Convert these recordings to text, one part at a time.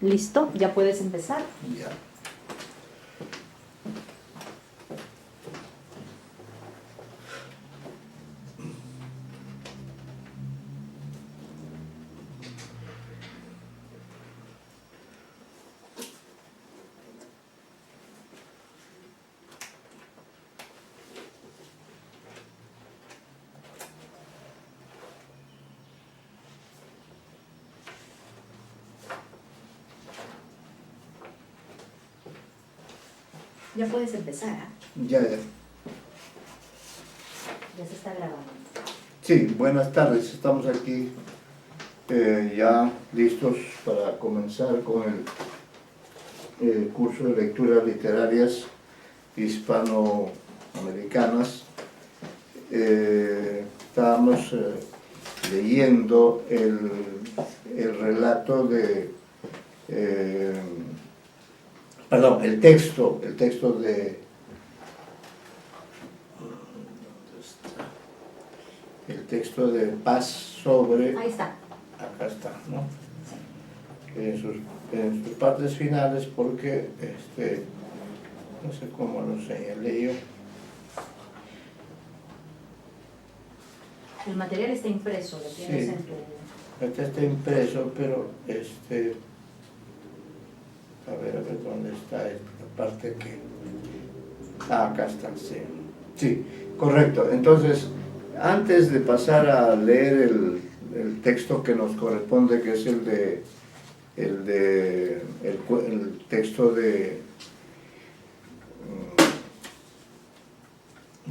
Listo, ya puedes empezar. Ya. Ya puedes empezar, ¿ah? Ya. Ya se está grabando. Sí, buenas tardes. Estamos aquí ya listos para comenzar con el curso de lecturas literarias hispanoamericanas. Estábamos leyendo el relato de... perdón, el texto de... el texto de Paz sobre... Ahí está. Acá está, ¿no? En sus partes finales, porque no sé cómo lo señalé yo. El material está impreso, lo tienes Sí. en tu... Acá está impreso, pero a ver dónde está esta parte que... acá está, sí. Sí, correcto. Entonces, antes de pasar a leer el texto que nos corresponde, que es el texto de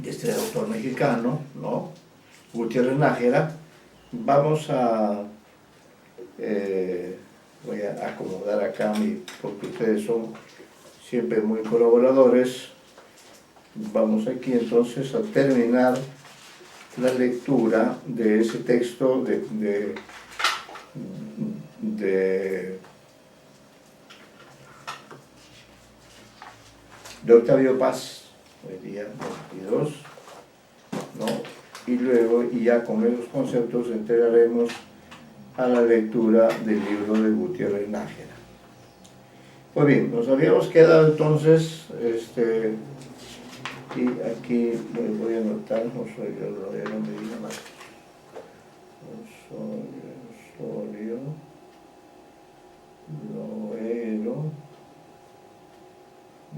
este autor mexicano, ¿no? Gutiérrez Nájera, vamos a... voy a acomodar acá, porque ustedes son siempre muy colaboradores. Vamos aquí entonces a terminar la lectura de ese texto de Octavio Paz, el día 22, ¿no? Y luego, y ya con esos conceptos, entraremos a la lectura del libro de Gutiérrez Nájera. Pues bien, nos habíamos quedado entonces, y aquí voy a anotar, Osorio Medina Márquez. Osorio, Loero,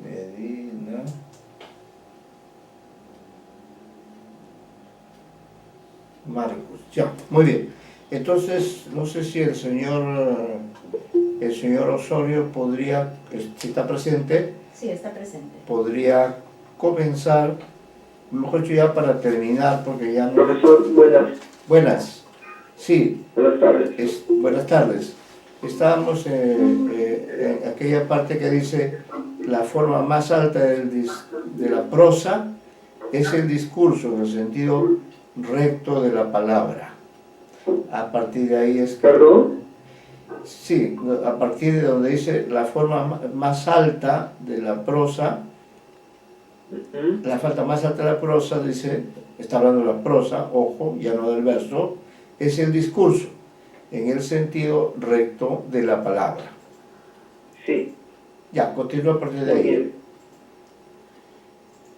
Medina, Marcos. Ya, muy bien. Entonces, no sé si el señor Osorio podría, si está presente. Sí, está presente. Podría comenzar, mejor dicho ya para terminar, porque ya no... Profesor, buenas. Buenas. Sí. Buenas tardes. Buenas tardes. Estábamos en aquella parte que dice la forma más alta de la prosa es el discurso, en el sentido recto de la palabra. A partir de ahí es... ¿Perdón? Sí, a partir de donde dice la forma más alta de la prosa, la falta más alta de la prosa, dice, está hablando de la prosa, ojo, ya no del verso, es el discurso, en el sentido recto de la palabra. Sí. Ya, continúa a partir de Muy ahí. bien.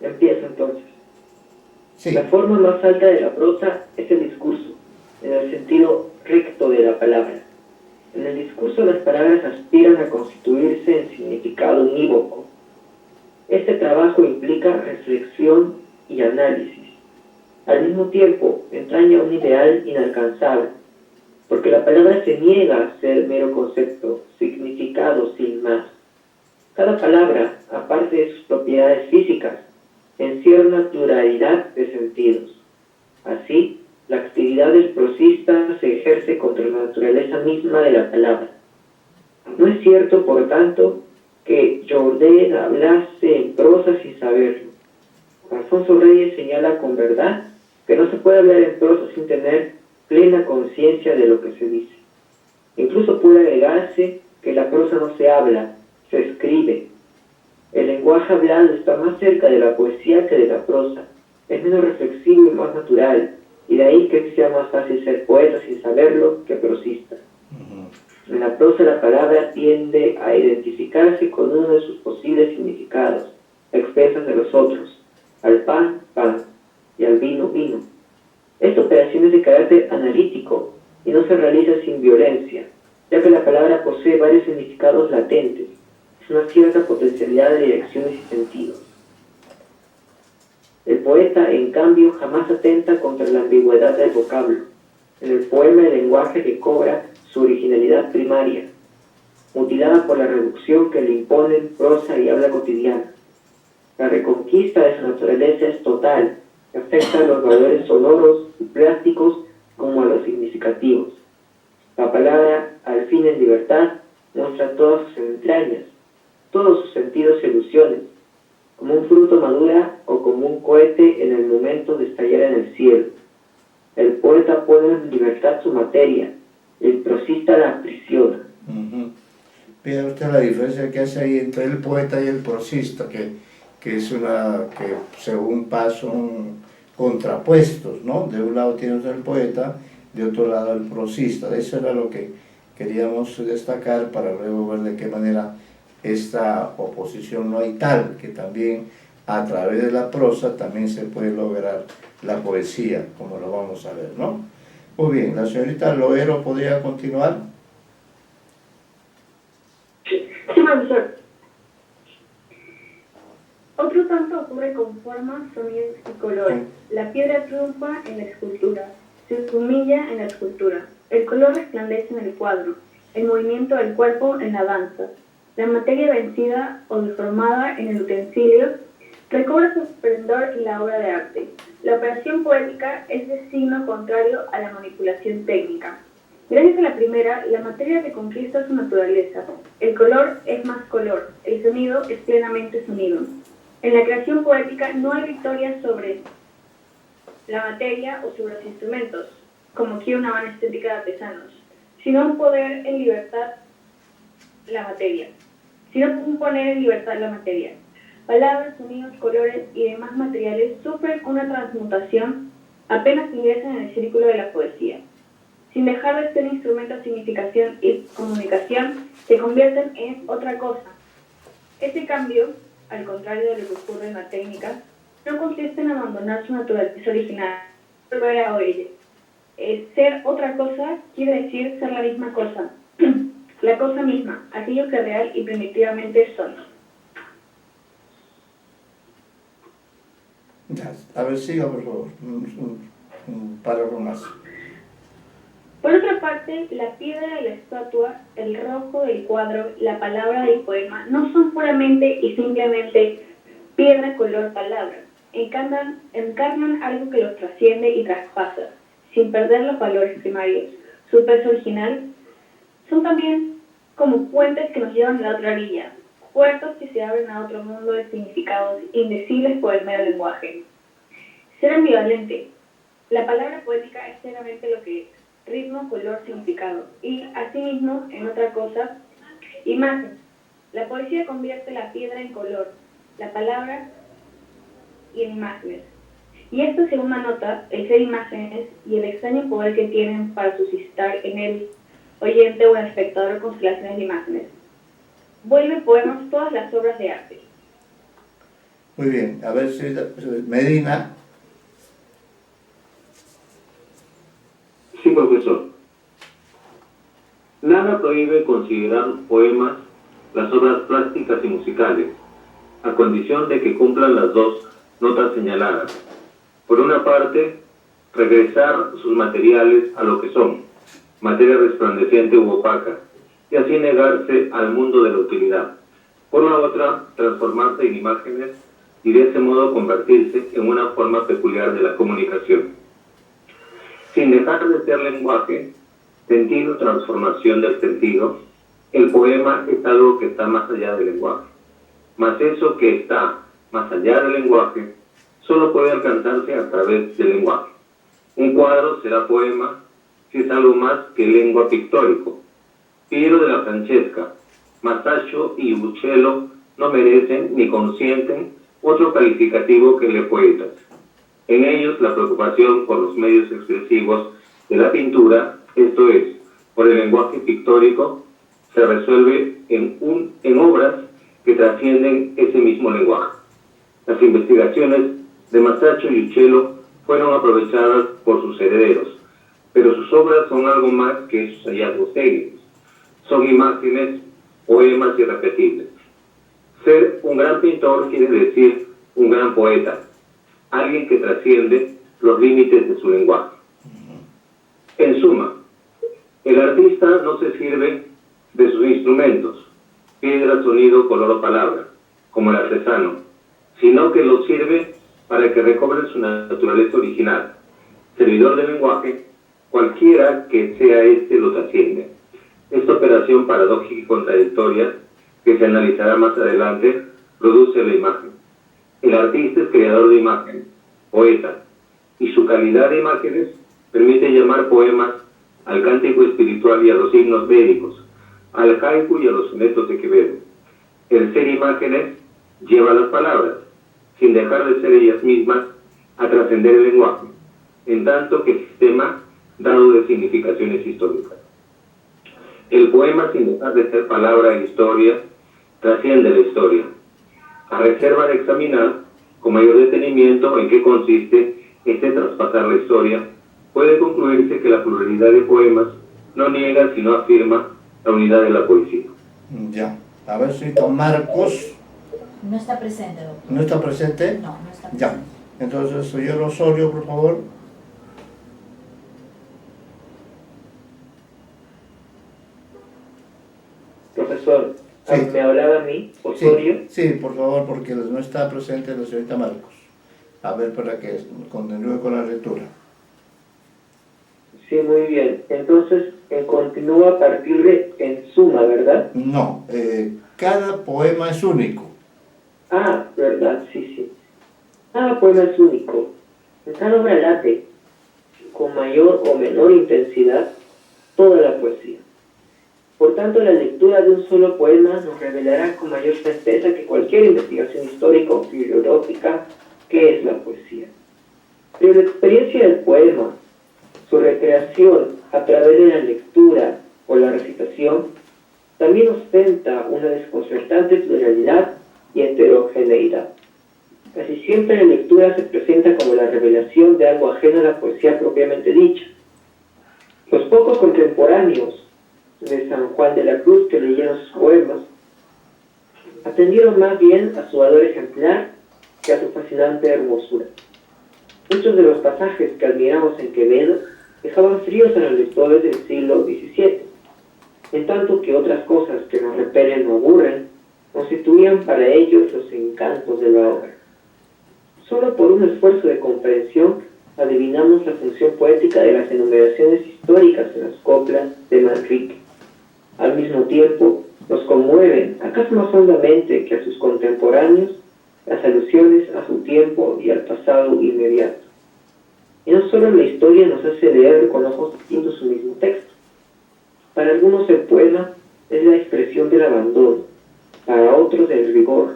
Empiezo entonces. Sí. La forma más alta de la prosa es el discurso, en el sentido recto de la palabra. En el discurso las palabras aspiran a constituirse en significado unívoco. Este trabajo implica reflexión y análisis. Al mismo tiempo, entraña un ideal inalcanzable, porque la palabra se niega a ser mero concepto, significado sin más. Cada palabra, aparte de sus propiedades físicas, encierra una pluralidad de sentidos. Así, la actividad del prosista se ejerce contra la naturaleza misma de la palabra. No es cierto, por tanto, que Jourdain hablase en prosa sin saberlo. Alfonso Reyes señala con verdad que no se puede hablar en prosa sin tener plena conciencia de lo que se dice. Incluso puede agregarse que la prosa no se habla, se escribe. El lenguaje hablado está más cerca de la poesía que de la prosa, es menos reflexivo y más natural, y de ahí que sea más fácil ser poeta sin saberlo que prosista. En la prosa la palabra tiende a identificarse con uno de sus posibles significados, a expensas de los otros, al pan, pan, y al vino, vino. Esta operación es de carácter analítico y no se realiza sin violencia, ya que la palabra posee varios significados latentes, es una cierta potencialidad de direcciones y sentidos. El poeta, en cambio, jamás atenta contra la ambigüedad del vocablo. En el poema el lenguaje recobra su originalidad primaria, mutilada por la reducción que le imponen prosa y habla cotidiana. La reconquista de su naturaleza es total, que afecta a los valores sonoros y plásticos como a los significativos. La palabra, al fin en libertad, muestra todas sus entrañas, todos sus sentidos y ilusiones, como un fruto madura o como un cohete en el momento de estallar en el cielo. El poeta pone en libertad su materia, el prosista la aprisiona. Vea usted la diferencia que hace ahí entre el poeta y el prosista, que es una que según son contrapuestos, ¿no? De un lado tienes el poeta, de otro lado el prosista. Eso era lo que queríamos destacar para luego ver de qué manera esta oposición no hay tal, que también a través de la prosa también se puede lograr la poesía, como lo vamos a ver, ¿no? Muy bien, la señorita Loero podría continuar. Sí, profesor. Otro tanto ocurre con formas, sonidos y colores. La piedra triunfa en la escultura, se humilla en la escultura. El color resplandece en el cuadro, el movimiento del cuerpo en la danza. La materia vencida o deformada en el utensilio recobra su esplendor en la obra de arte. La operación poética es de signo contrario a la manipulación técnica. Gracias a la primera, la materia reconquista su naturaleza. El color es más color, el sonido es plenamente sonido. En la creación poética no hay victoria sobre la materia o sobre los instrumentos, como quiere una vana estética de artesanos, sino un poder en libertad la materia, sino un poner en libertad la materia. Palabras, sonidos, colores y demás materiales sufren una transmutación apenas ingresan en el círculo de la poesía. Sin dejar de ser instrumentos de significación y comunicación, se convierten en otra cosa. Este cambio, al contrario de lo que ocurre en la técnica, no consiste en abandonar su naturaleza original, volver a ella. Ser otra cosa quiere decir ser la misma cosa, la cosa misma, aquello que real y primitivamente son. Ya, a ver, siga por favor, un párrafo más. Por otra parte, la piedra de la estatua, el rojo del cuadro, la palabra del poema, no son puramente y simplemente piedra, color, palabra. Encarnan algo que los trasciende y traspasa, sin perder los valores primarios. Su peso original son también como puentes que nos llevan a la otra orilla, puertas que se abren a otro mundo de significados indecibles por el mero lenguaje. Ser ambivalente. La palabra poética es meramente lo que es: ritmo, color, significado, y asimismo, en otra cosa, imagen. La poesía convierte la piedra en color, la palabra y en imágenes. Y esta segunda nota, el ser imágenes y el extraño poder que tienen para suscitar en el oyente o en el espectador constelaciones de imágenes, vuelve poemas todas las obras de arte. Muy bien, a ver si Medina. Sí, profesor. Nada prohíbe considerar poemas las obras plásticas y musicales, a condición de que cumplan las dos notas señaladas. Por una parte, regresar sus materiales a lo que son, materia resplandeciente u opaca, y así negarse al mundo de la utilidad. Por la otra, transformarse en imágenes y de ese modo convertirse en una forma peculiar de la comunicación. Sin dejar de ser lenguaje, sentido, transformación del sentido, el poema es algo que está más allá del lenguaje. Mas eso que está más allá del lenguaje solo puede alcanzarse a través del lenguaje. Un cuadro será poema si es algo más que lengua pictórico. Piero de la Francesca, Masaccio y Uccello no merecen ni consienten otro calificativo que el poetas. En ellos la preocupación por los medios expresivos de la pintura, esto es, por el lenguaje pictórico, se resuelve en obras que trascienden ese mismo lenguaje. Las investigaciones de Masaccio y Uccello fueron aprovechadas por sus herederos, pero sus obras son algo más que esos hallazgos técnicos. Son imágenes, poemas irrepetibles. Ser un gran pintor quiere decir un gran poeta, alguien que trasciende los límites de su lenguaje. En suma, el artista no se sirve de sus instrumentos, piedra, sonido, color o palabra, como el artesano, sino que los sirve para que recobren su naturaleza original. Servidor del lenguaje, cualquiera que sea este lo trasciende. Esta operación paradójica y contradictoria, que se analizará más adelante, produce la imagen. El artista es creador de imagen, poeta, y su calidad de imágenes permite llamar poemas al cántico espiritual y a los himnos védicos, al haiku y a los sonetos de Quevedo. El ser imágenes lleva las palabras, sin dejar de ser ellas mismas, a trascender el lenguaje, en tanto que sistema dado de significaciones históricas. El poema, sin dejar de ser palabra e historia, trasciende la historia, a reserva de examinar con mayor detenimiento en qué consiste este traspasar la historia. Puede concluirse que la pluralidad de poemas no niega sino afirma la unidad de la poesía. Ya, a ver si con Marcos. No está presente, doctor. ¿No está presente? No, no está presente. Ya, entonces señor Osorio, por favor. Profesor, Sí. ¿me hablaba a mí, Osorio? Sí, por favor, porque no está presente la señorita Marcos. A ver, para que continúe con la lectura. Sí, muy bien. Entonces, continúa a partir de en suma, ¿verdad? No, cada poema es único. Ah, ¿verdad? Sí, sí. Cada poema es único. En cada obra late, con mayor o menor intensidad, toda la poesía. Por tanto, la lectura de un solo poema nos revelará con mayor certeza que cualquier investigación histórica o filológica qué es la poesía. Pero la experiencia del poema, su recreación a través de la lectura o la recitación, también ostenta una desconcertante pluralidad y heterogeneidad. Casi siempre la lectura se presenta como la revelación de algo ajeno a la poesía propiamente dicha. Los pocos contemporáneos de San Juan de la Cruz que leyeron sus poemas atendieron más bien a su valor ejemplar que a su fascinante hermosura. Muchos de los pasajes que admiramos en Quevedo dejaban fríos a los lectores del siglo XVII, en tanto que otras cosas que nos repelen o aburren constituían para ellos los encantos de la obra. Solo por un esfuerzo de comprensión adivinamos la función poética de las enumeraciones históricas en las coplas de Manrique. Al mismo tiempo, nos conmueven, acaso más hondamente que a sus contemporáneos, las alusiones a su tiempo y al pasado inmediato. Y no solo la historia nos hace leer con ojos distintos su mismo texto. Para algunos el poema es la expresión del abandono, para otros del rigor.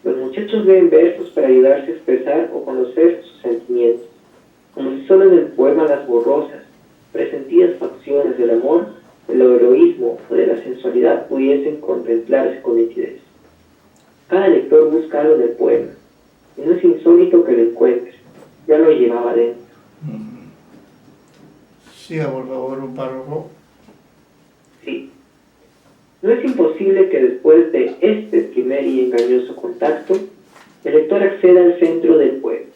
Los muchachos leen versos para ayudarse a expresar o conocer sus sentimientos, como si solo en el poema las borrosas, presentidas facciones del amor, del heroísmo o de la sensualidad pudiesen contemplarse con nitidez. Cada lector busca algo en el poema, y no es insólito que lo encuentre, ya lo llevaba dentro. Siga, por favor, un párrafo. Sí. No es imposible que después de este primer y engañoso contacto, el lector acceda al centro del poema.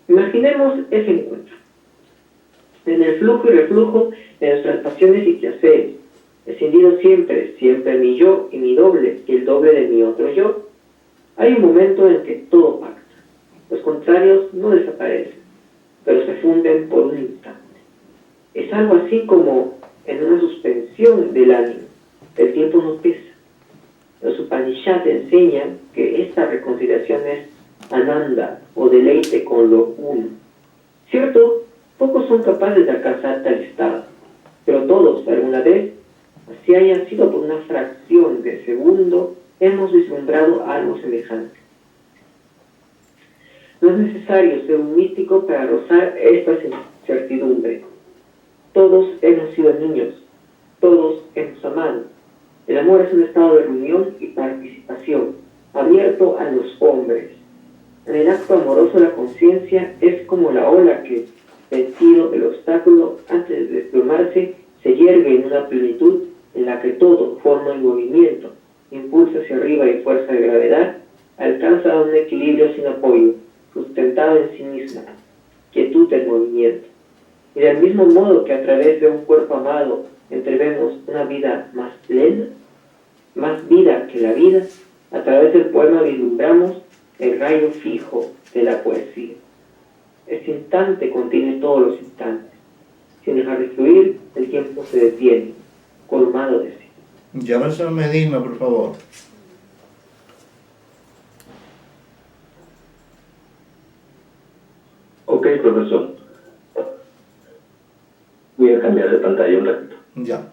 Imaginemos ese encuentro. En el flujo y reflujo de nuestras pasiones y placeres, escindido siempre, siempre mi yo y mi doble y el doble de mi otro yo, hay un momento en que todo pacta. Los contrarios no desaparecen, pero se funden por un instante. Es algo así como en una suspensión del ánimo. El tiempo no pesa. Los Upanishads enseñan que esta reconciliación es ananda o deleite con lo uno. Cierto, pocos son capaces de alcanzar tal estado, pero todos, alguna vez, así haya sido por una fracción de segundo, hemos vislumbrado algo semejante. No es necesario ser un místico para rozar esta certidumbre. Todos hemos sido niños, todos hemos amado, El amor es un estado de reunión y participación, abierto a los hombres. En el acto amoroso la conciencia es como la ola que, vencido el obstáculo antes de desplomarse, se yergue en una plenitud en la que todo forma el movimiento, impulsa hacia arriba y fuerza de gravedad, alcanza un equilibrio sin apoyo, sustentado en sí misma, quietud del movimiento. Y del mismo modo que a través de un cuerpo amado entrevemos una vida más plena, más vida que la vida, a través del poema vislumbramos el rayo fijo de la poesía. Este instante contiene todos los instantes. Sin dejar de fluir, el tiempo se detiene, colmado de sí. Jefferson Medina, por favor. Ok, profesor. Voy a cambiar de pantalla un ratito. Ya.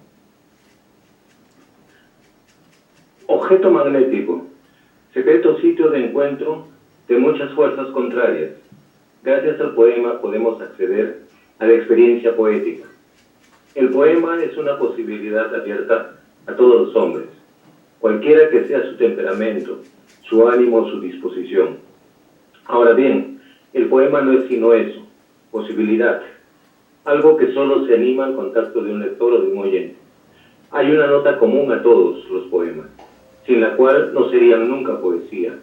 Objeto magnético. Secreto sitio de encuentro de muchas fuerzas contrarias. Gracias al poema podemos acceder a la experiencia poética. El poema es una posibilidad abierta a todos los hombres, cualquiera que sea su temperamento, su ánimo o su disposición. Ahora bien, el poema no es sino eso, posibilidad, algo que solo se anima al contacto de un lector o de un oyente. Hay una nota común a todos los poemas, sin la cual no serían nunca poesía,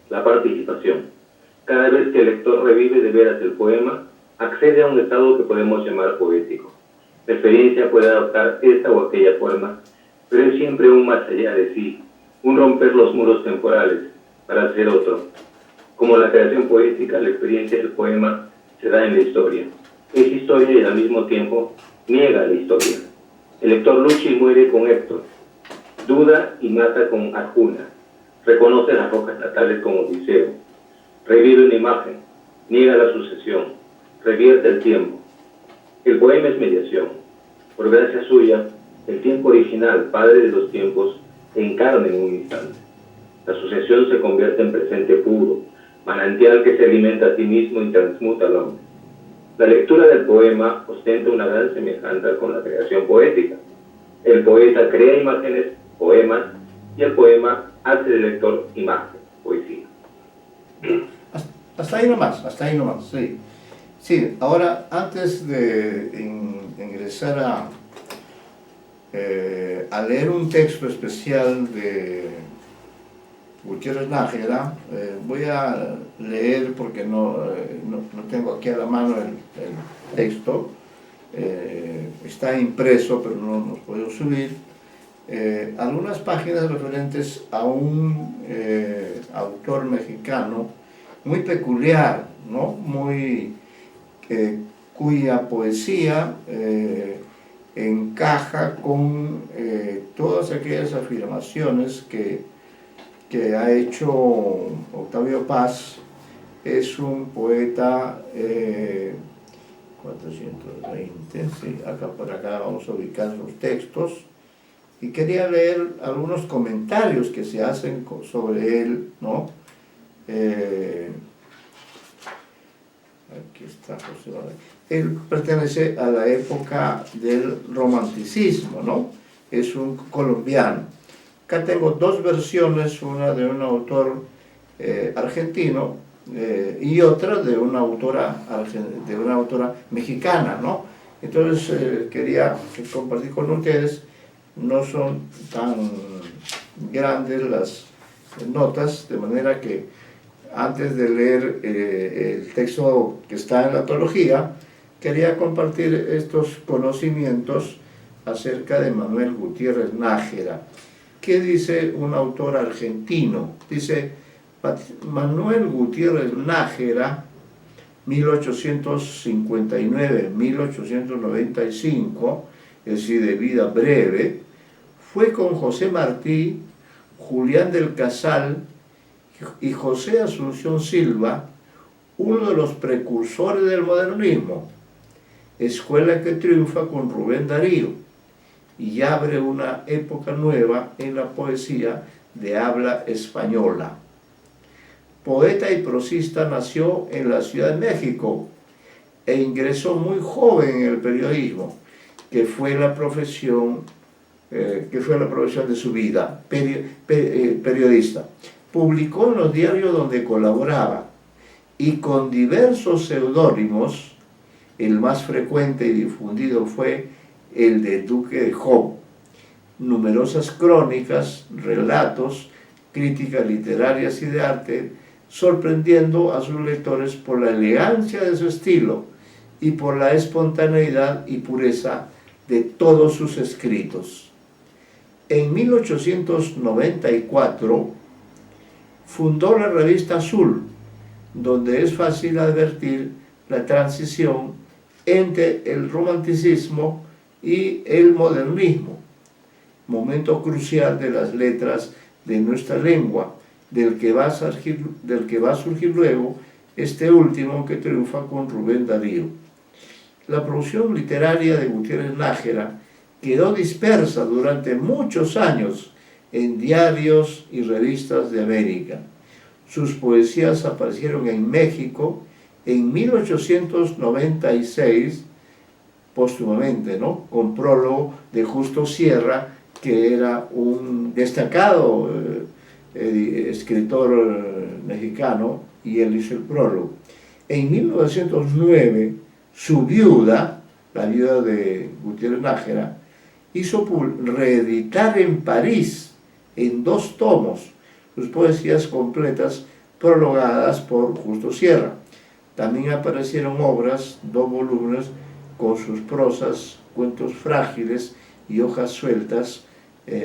la participación. Cada vez que el lector revive de veras el poema, accede a un estado que podemos llamar poético. La experiencia puede adoptar esta o aquella forma, pero es siempre un más allá de sí, un romper los muros temporales para ser otro. Como la creación poética, la experiencia del poema se da en la historia. Es historia y al mismo tiempo niega la historia. El lector lucha y muere con Héctor, duda y mata con Arjuna, reconoce las rocas natales con Odiseo, revive una imagen, niega la sucesión, revierte el tiempo. El poema es mediación. Por gracia suya, el tiempo original, padre de los tiempos, encarna en un instante. La sucesión se convierte en presente puro, manantial que se alimenta a sí mismo y transmuta al hombre. La lectura del poema ostenta una gran semejanza con la creación poética. El poeta crea imágenes, poemas, y el poema hace del lector imagen, poesía. Hasta ahí nomás, sí. Sí, ahora antes de ingresar a leer un texto especial de Gutiérrez Nájera, voy a leer porque no tengo aquí a la mano el texto, está impreso pero no nos puedo subir, algunas páginas referentes a un autor mexicano muy peculiar, ¿no? Cuya poesía encaja con todas aquellas afirmaciones que ha hecho Octavio Paz. Es un poeta 420, sí, por acá vamos a ubicar los textos, y quería leer algunos comentarios que se hacen sobre él, ¿no? Aquí está José Manuel. Él pertenece a la época del romanticismo, ¿no? Es un colombiano. Acá tengo dos versiones, una de un autor argentino y otra de una autora mexicana, ¿no? Entonces quería compartir con ustedes. No son tan grandes las notas, de manera que antes de leer el texto que está en la antología, quería compartir estos conocimientos acerca de Manuel Gutiérrez Nájera. ¿Qué dice un autor argentino? Dice, Manuel Gutiérrez Nájera, 1859-1895, es decir, de vida breve, fue con José Martí, Julián del Casal y José Asunción Silva uno de los precursores del modernismo, escuela que triunfa con Rubén Darío y abre una época nueva en la poesía de habla española. Poeta y prosista, nació en la Ciudad de México e ingresó muy joven en el periodismo, que fue la profesión que fue la profesión de su vida, periodista. Publicó en los diarios donde colaboraba y con diversos seudónimos. El más frecuente y difundido fue el de Duque de Job. Numerosas crónicas, relatos, críticas literarias y de arte, sorprendiendo a sus lectores por la elegancia de su estilo y por la espontaneidad y pureza de todos sus escritos. En 1894 fundó la revista Azul, donde es fácil advertir la transición entre el romanticismo y el modernismo, momento crucial de las letras de nuestra lengua, del que va a surgir luego este último que triunfa con Rubén Darío. La producción literaria de Gutiérrez Nájera quedó dispersa durante muchos años en diarios y revistas de América. Sus poesías aparecieron en México en 1896, póstumamente, ¿no?, con prólogo de Justo Sierra, que era un destacado escritor mexicano, y él hizo el prólogo. En 1909, su viuda, la viuda de Gutiérrez Nájera, hizo reeditar en París, en 2 tomos, sus poesías completas prologadas por Justo Sierra. También aparecieron obras, 2 volúmenes, con sus prosas, cuentos frágiles y hojas sueltas,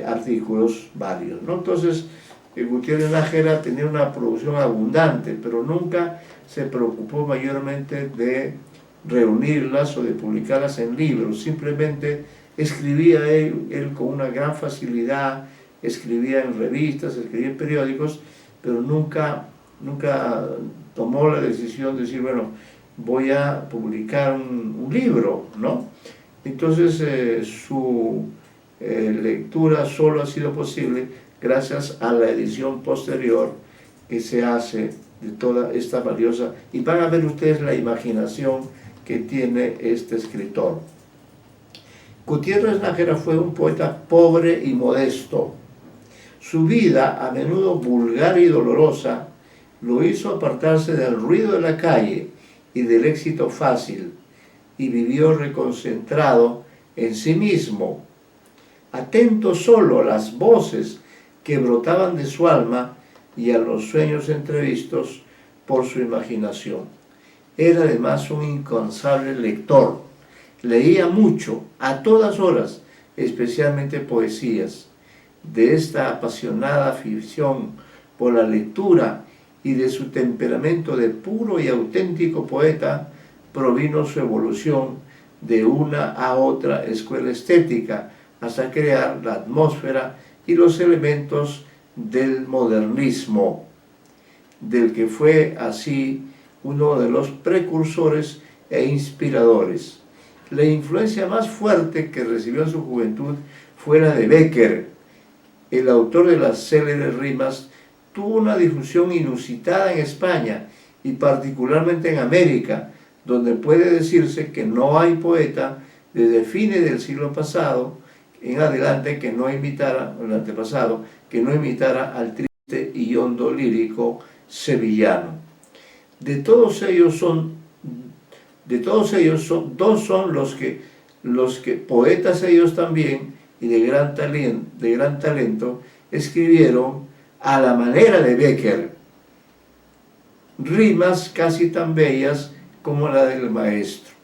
artículos varios, ¿no? Entonces, Gutiérrez Nájera tenía una producción abundante, pero nunca se preocupó mayormente de reunirlas o de publicarlas en libros. Simplemente escribía él con una gran facilidad, escribía en revistas, escribía en periódicos, pero nunca tomó la decisión de decir, bueno, voy a publicar un libro, ¿no? Entonces su lectura solo ha sido posible gracias a la edición posterior que se hace de toda esta valiosa, y van a ver ustedes la imaginación que tiene este escritor. Gutiérrez Nájera fue un poeta pobre y modesto. Su vida, a menudo vulgar y dolorosa, lo hizo apartarse del ruido de la calle y del éxito fácil, y vivió reconcentrado en sí mismo, atento solo a las voces que brotaban de su alma y a los sueños entrevistos por su imaginación. Era además un incansable lector. Leía mucho, a todas horas, especialmente poesías. De esta apasionada afición por la lectura y de su temperamento de puro y auténtico poeta provino su evolución de una a otra escuela estética hasta crear la atmósfera y los elementos del modernismo, del que fue así uno de los precursores e inspiradores. La influencia más fuerte que recibió en su juventud fue la de Bécquer. El autor de las célebres rimas tuvo una difusión inusitada en España y particularmente en América, donde puede decirse que no hay poeta desde fines del siglo pasado en adelante que no imitara, el antepasado, que no imitara al triste y hondo lírico sevillano. Dos son los que poetas ellos también, y de gran talento, escribieron a la manera de Bécquer rimas casi tan bellas como la del maestro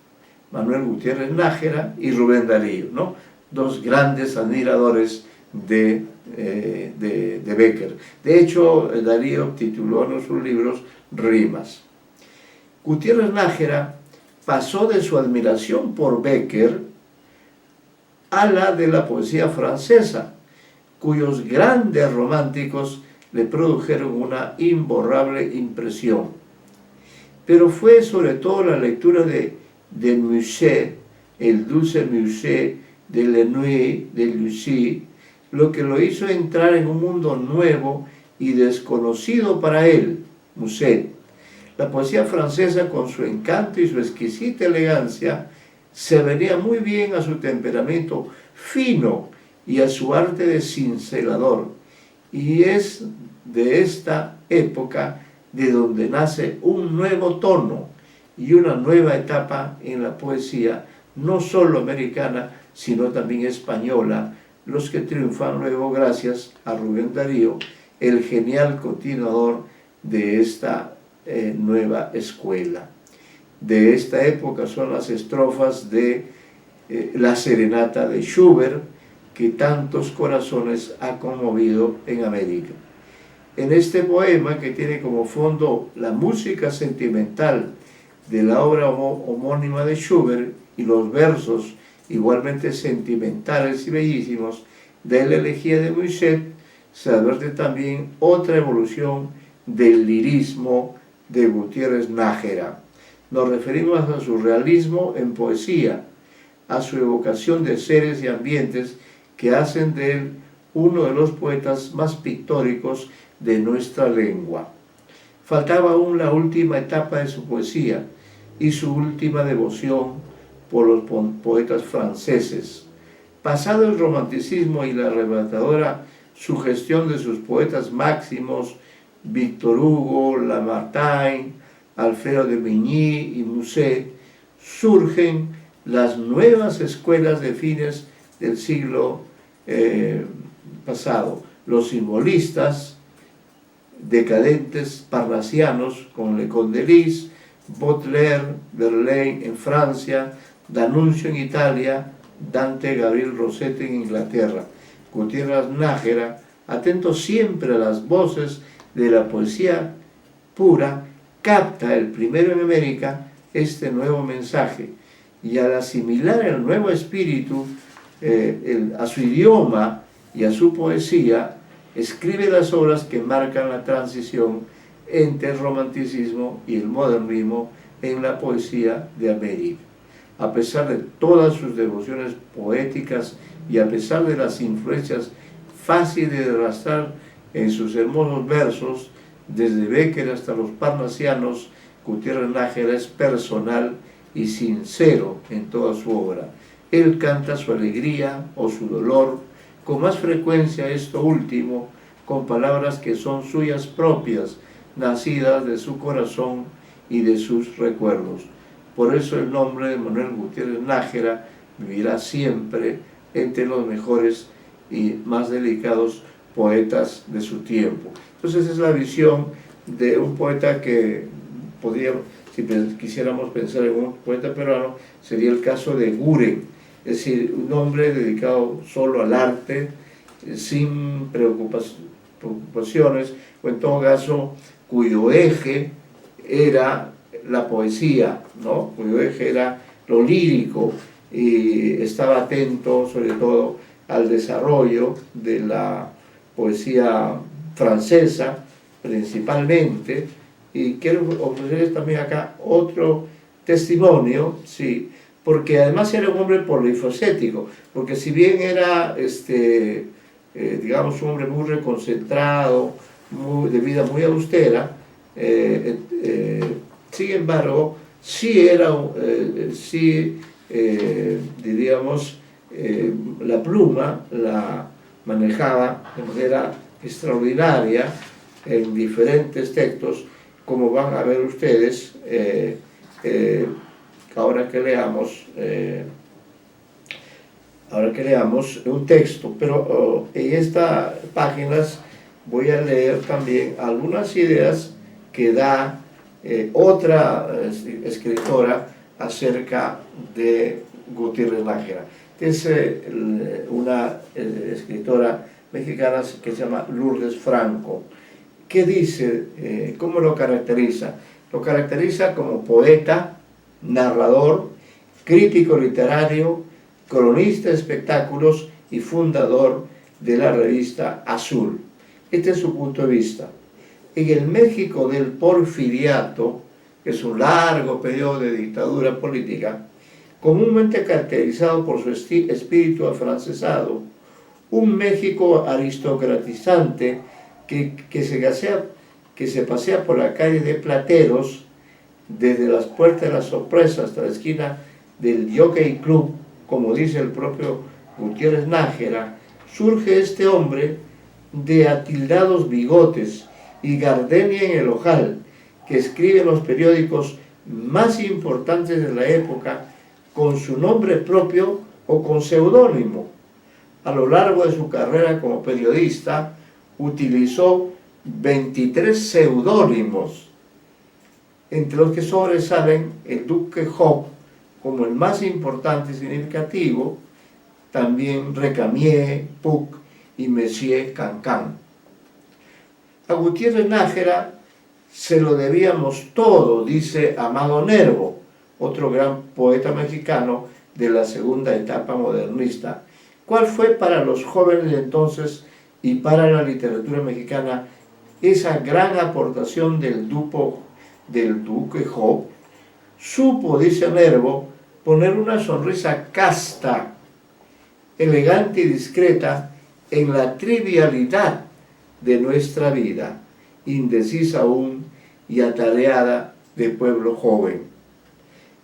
Manuel Gutiérrez Nájera y Rubén Darío, ¿no?, 2 grandes admiradores de Bécquer. De hecho, Darío tituló en sus libros Rimas. Gutiérrez Nájera pasó de su admiración por Bécquer a la de la poesía francesa, cuyos grandes románticos le produjeron una imborrable impresión. Pero fue sobre todo la lectura de Musset, el dulce Musset, de La Nuit de Lucy, lo que lo hizo entrar en un mundo nuevo y desconocido para él, Musset. La poesía francesa, con su encanto y su exquisita elegancia, se venía muy bien a su temperamento fino y a su arte de cincelador. Y es de esta época de donde nace un nuevo tono y una nueva etapa en la poesía, no solo americana, sino también española, los que triunfan luego gracias a Rubén Darío, el genial continuador de esta nueva escuela. De esta época son las estrofas de la serenata de Schubert, que tantos corazones ha conmovido en América. En este poema, que tiene como fondo la música sentimental de la obra homónima de Schubert y los versos igualmente sentimentales y bellísimos de la elegía de Musset, se advierte también otra evolución del lirismo de Gutiérrez Nájera. Nos referimos a su realismo en poesía, a su evocación de seres y ambientes que hacen de él uno de los poetas más pictóricos de nuestra lengua. Faltaba aún la última etapa de su poesía y su última devoción por los poetas franceses. Pasado el romanticismo y la arrebatadora sugestión de sus poetas máximos, Victor Hugo, Lamartine, Alfredo de Vigny y Musset, surgen las nuevas escuelas de fines del siglo pasado, los simbolistas, decadentes parnasianos con Le Conte, Baudelaire, Verlaine en Francia, D'Annunzio en Italia, Dante Gabriel Rossetti en Inglaterra. Gutiérrez Nájera, atento siempre a las voces de la poesía pura, capta el primero en América este nuevo mensaje, y al asimilar el nuevo espíritu a su idioma y a su poesía, escribe las obras que marcan la transición entre el romanticismo y el modernismo en la poesía de América. A pesar de todas sus devociones poéticas y a pesar de las influencias fáciles de arrastrar en sus hermosos versos, desde Becker hasta los parnasianos, Gutiérrez Nájera es personal y sincero en toda su obra. Él canta su alegría o su dolor, con más frecuencia esto último, con palabras que son suyas propias, nacidas de su corazón y de sus recuerdos. Por eso el nombre de Manuel Gutiérrez Nájera vivirá siempre entre los mejores y más delicados poetas de su tiempo. Entonces es la visión de un poeta que podríamos, si quisiéramos pensar en un poeta peruano, sería el caso de Guren, es decir, un hombre dedicado solo al arte, sin preocupaciones, o en todo caso, cuyo eje era la poesía, ¿no? Cuyo eje era lo lírico, y estaba atento sobre todo al desarrollo de la poesía francesa principalmente. Y quiero ofrecerles también acá otro testimonio, sí, porque además era un hombre polifacético, porque si bien era digamos un hombre muy reconcentrado, de vida muy austera, sin embargo sí era diríamos, la pluma la manejaba de manera extraordinaria en diferentes textos, como van a ver ustedes ahora que leamos un texto. Pero en estas páginas voy a leer también algunas ideas que da otra escritora acerca de Gutiérrez Nájera. Es una escritora mexicana que se llama Lourdes Franco. ¿Qué dice? ¿Cómo lo caracteriza? Lo caracteriza como poeta, narrador, crítico literario, cronista de espectáculos y fundador de la revista Azul. Este es su punto de vista. En el México del porfiriato, que es un largo periodo de dictadura política, comúnmente caracterizado por su espíritu afrancesado, un México aristocratizante que se pasea por la calle de Plateros, desde las puertas de la sorpresa hasta la esquina del Jockey Club, como dice el propio Gutiérrez Nájera, surge este hombre de atildados bigotes y gardenia en el ojal, que escribe en los periódicos más importantes de la época con su nombre propio o con seudónimo. A lo largo de su carrera como periodista, utilizó 23 seudónimos, entre los que sobresalen el Duque Job como el más importante y significativo, también Recamier, Puc y Messier Cancan. A Gutiérrez Nájera se lo debíamos todo, dice Amado Nervo, otro gran poeta mexicano de la segunda etapa modernista. ¿Cuál fue para los jóvenes de entonces y para la literatura mexicana esa gran aportación del Duque Job? Supo, dice Nervo, poner una sonrisa casta, elegante y discreta en la trivialidad de nuestra vida, indecisa aún y atareada de pueblo joven.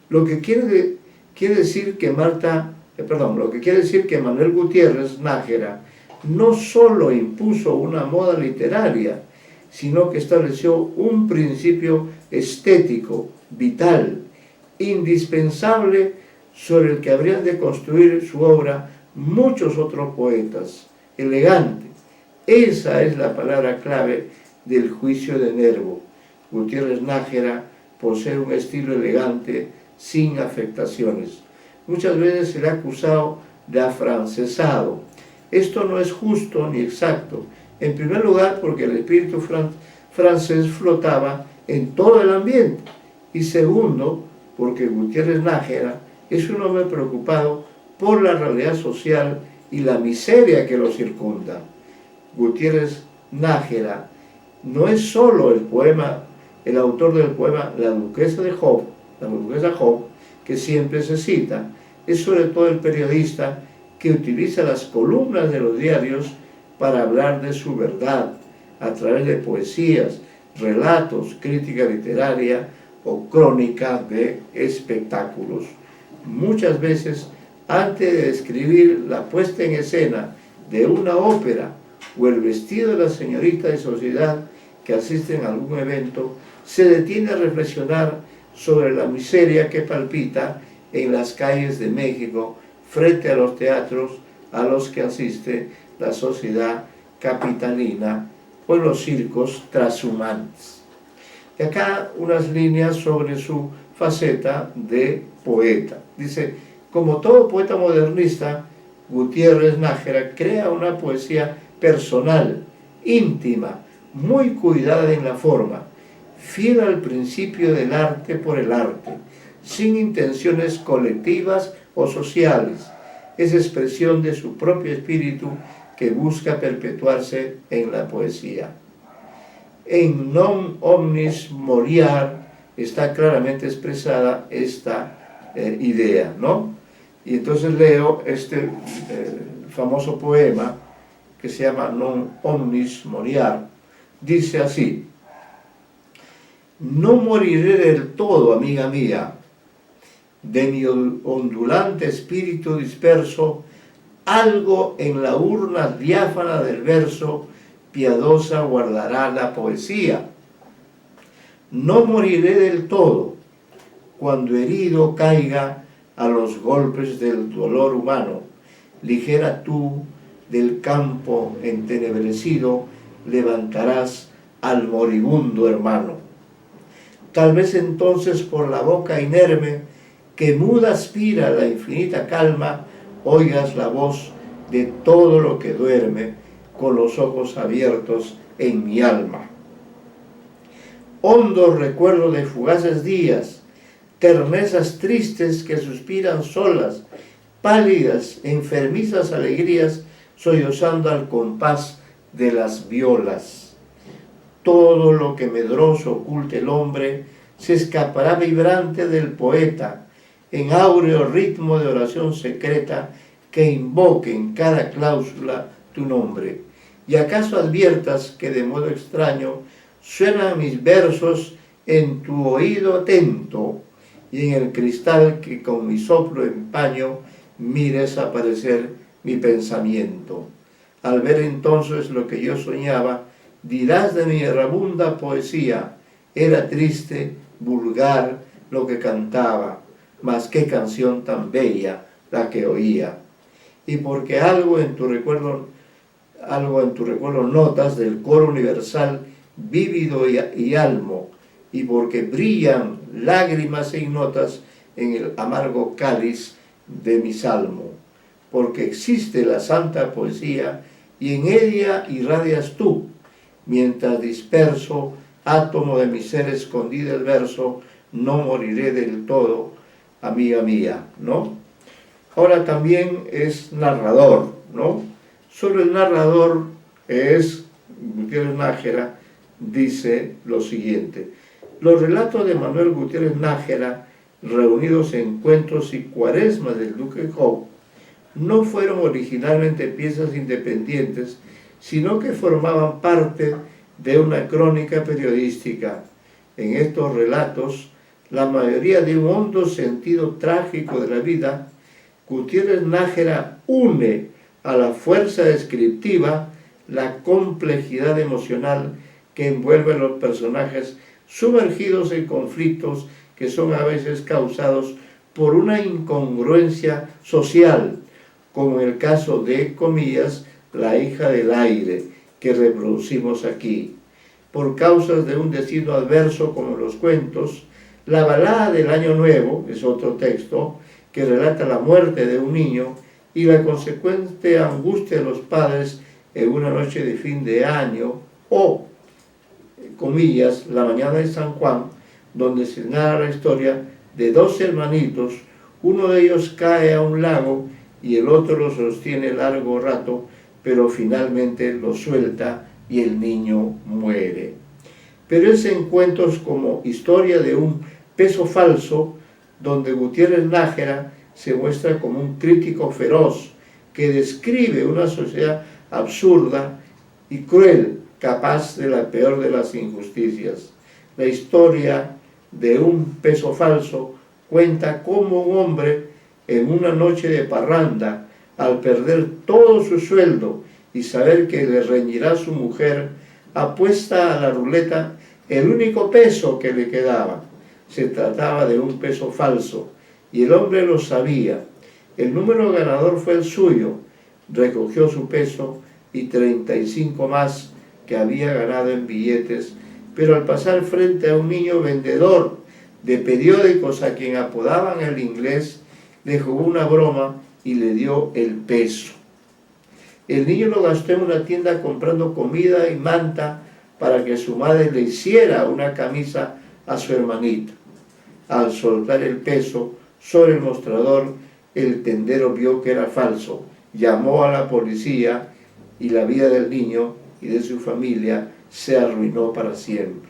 Lo que quiere decir que Manuel Gutiérrez Nájera no solo impuso una moda literaria, sino que estableció un principio estético, vital, indispensable, sobre el que habrían de construir su obra muchos otros poetas. Elegante. Esa es la palabra clave del juicio de Nervo. Gutiérrez Nájera posee un estilo elegante, sin afectaciones. Muchas veces se le ha acusado de afrancesado. Esto no es justo ni exacto. En primer lugar, porque el espíritu francés flotaba en todo el ambiente. Y segundo, porque Gutiérrez Nájera es un hombre preocupado por la realidad social y la miseria que lo circunda. Gutiérrez Nájera no es solo el autor del poema La Duquesa Job, que siempre se cita, es sobre todo el periodista que utiliza las columnas de los diarios para hablar de su verdad, a través de poesías, relatos, crítica literaria o crónica de espectáculos. Muchas veces, antes de describir la puesta en escena de una ópera o el vestido de la señorita de sociedad que asiste a algún evento, se detiene a reflexionar sobre la miseria que palpita en las calles de México frente a los teatros a los que asiste la sociedad capitalina o en los circos transhumantes. Y acá unas líneas sobre su faceta de poeta. Dice, como todo poeta modernista, Gutiérrez Nájera crea una poesía personal, íntima, muy cuidada en la forma, fiel al principio del arte por el arte, sin intenciones colectivas o sociales. Es expresión de su propio espíritu que busca perpetuarse en la poesía. En Non Omnis Moriar está claramente expresada esta idea, ¿no? Y entonces leo este famoso poema que se llama Non Omnis Moriar. Dice así: no moriré del todo, amiga mía, de mi ondulante espíritu disperso, algo en la urna diáfana del verso piadosa guardará la poesía. No moriré del todo, cuando herido caiga a los golpes del dolor humano. Ligera tú del campo entenebrecido, levantarás al moribundo hermano. Tal vez entonces por la boca inerme, que muda aspira la infinita calma, oigas la voz de todo lo que duerme, con los ojos abiertos en mi alma. Hondo recuerdo de fugaces días, ternezas tristes que suspiran solas, pálidas, enfermizas alegrías, sollozando al compás de las violas. Todo lo que medroso oculte el hombre se escapará vibrante del poeta, en áureo ritmo de oración secreta que invoque en cada cláusula tu nombre. Y acaso adviertas que de modo extraño suenan mis versos en tu oído atento, y en el cristal que con mi soplo empaño mires aparecer mi pensamiento. al ver entonces lo que yo soñaba, dirás de mi errabunda poesía, era triste, vulgar lo que cantaba, mas qué canción tan bella la que oía. Y porque algo en tu recuerdo notas del coro universal vívido y almo, y porque brillan lágrimas ignotas en el amargo cáliz de mi salmo, porque existe la santa poesía y en ella irradias tú, mientras disperso, átomo de mi ser escondido el verso, no moriré del todo, amiga mía, ¿no? Ahora también es narrador, ¿no? Sobre el narrador Gutiérrez Nájera dice lo siguiente: los relatos de Manuel Gutiérrez Nájera, reunidos en Cuentos y Cuaresmas del Duque Job, no fueron originalmente piezas independientes, sino que formaban parte de una crónica periodística. En estos relatos, la mayoría de un hondo sentido trágico de la vida, Gutiérrez Nájera une a la fuerza descriptiva la complejidad emocional que envuelve a los personajes sumergidos en conflictos que son a veces causados por una incongruencia social, como en el caso de, comillas, la hija del aire, que reproducimos aquí. Por causas de un destino adverso, como los cuentos, la balada del Año Nuevo, es otro texto, que relata la muerte de un niño y la consecuente angustia de los padres en una noche de fin de año, o, comillas, la mañana de San Juan, donde se narra la historia de dos hermanitos, uno de ellos cae a un lago y el otro lo sostiene largo rato, pero finalmente lo suelta y el niño muere. Pero es en cuentos como Historia de un peso falso, donde Gutiérrez Nájera se muestra como un crítico feroz que describe una sociedad absurda y cruel, capaz de la peor de las injusticias. La historia de un peso falso cuenta cómo un hombre en una noche de parranda, al perder todo su sueldo y saber que le reñirá su mujer, apuesta a la ruleta el único peso que le quedaba. Se trataba de un peso falso y el hombre lo sabía. El número ganador fue el suyo. Recogió su peso y 35 más que había ganado en billetes, pero al pasar frente a un niño vendedor de periódicos a quien apodaban el inglés, le jugó una broma y le dio el peso. El niño lo gastó en una tienda comprando comida y manta para que su madre le hiciera una camisa a su hermanita. Al soltar el peso sobre el mostrador, el tendero vio que era falso, llamó a la policía y la vida del niño y de su familia se arruinó para siempre.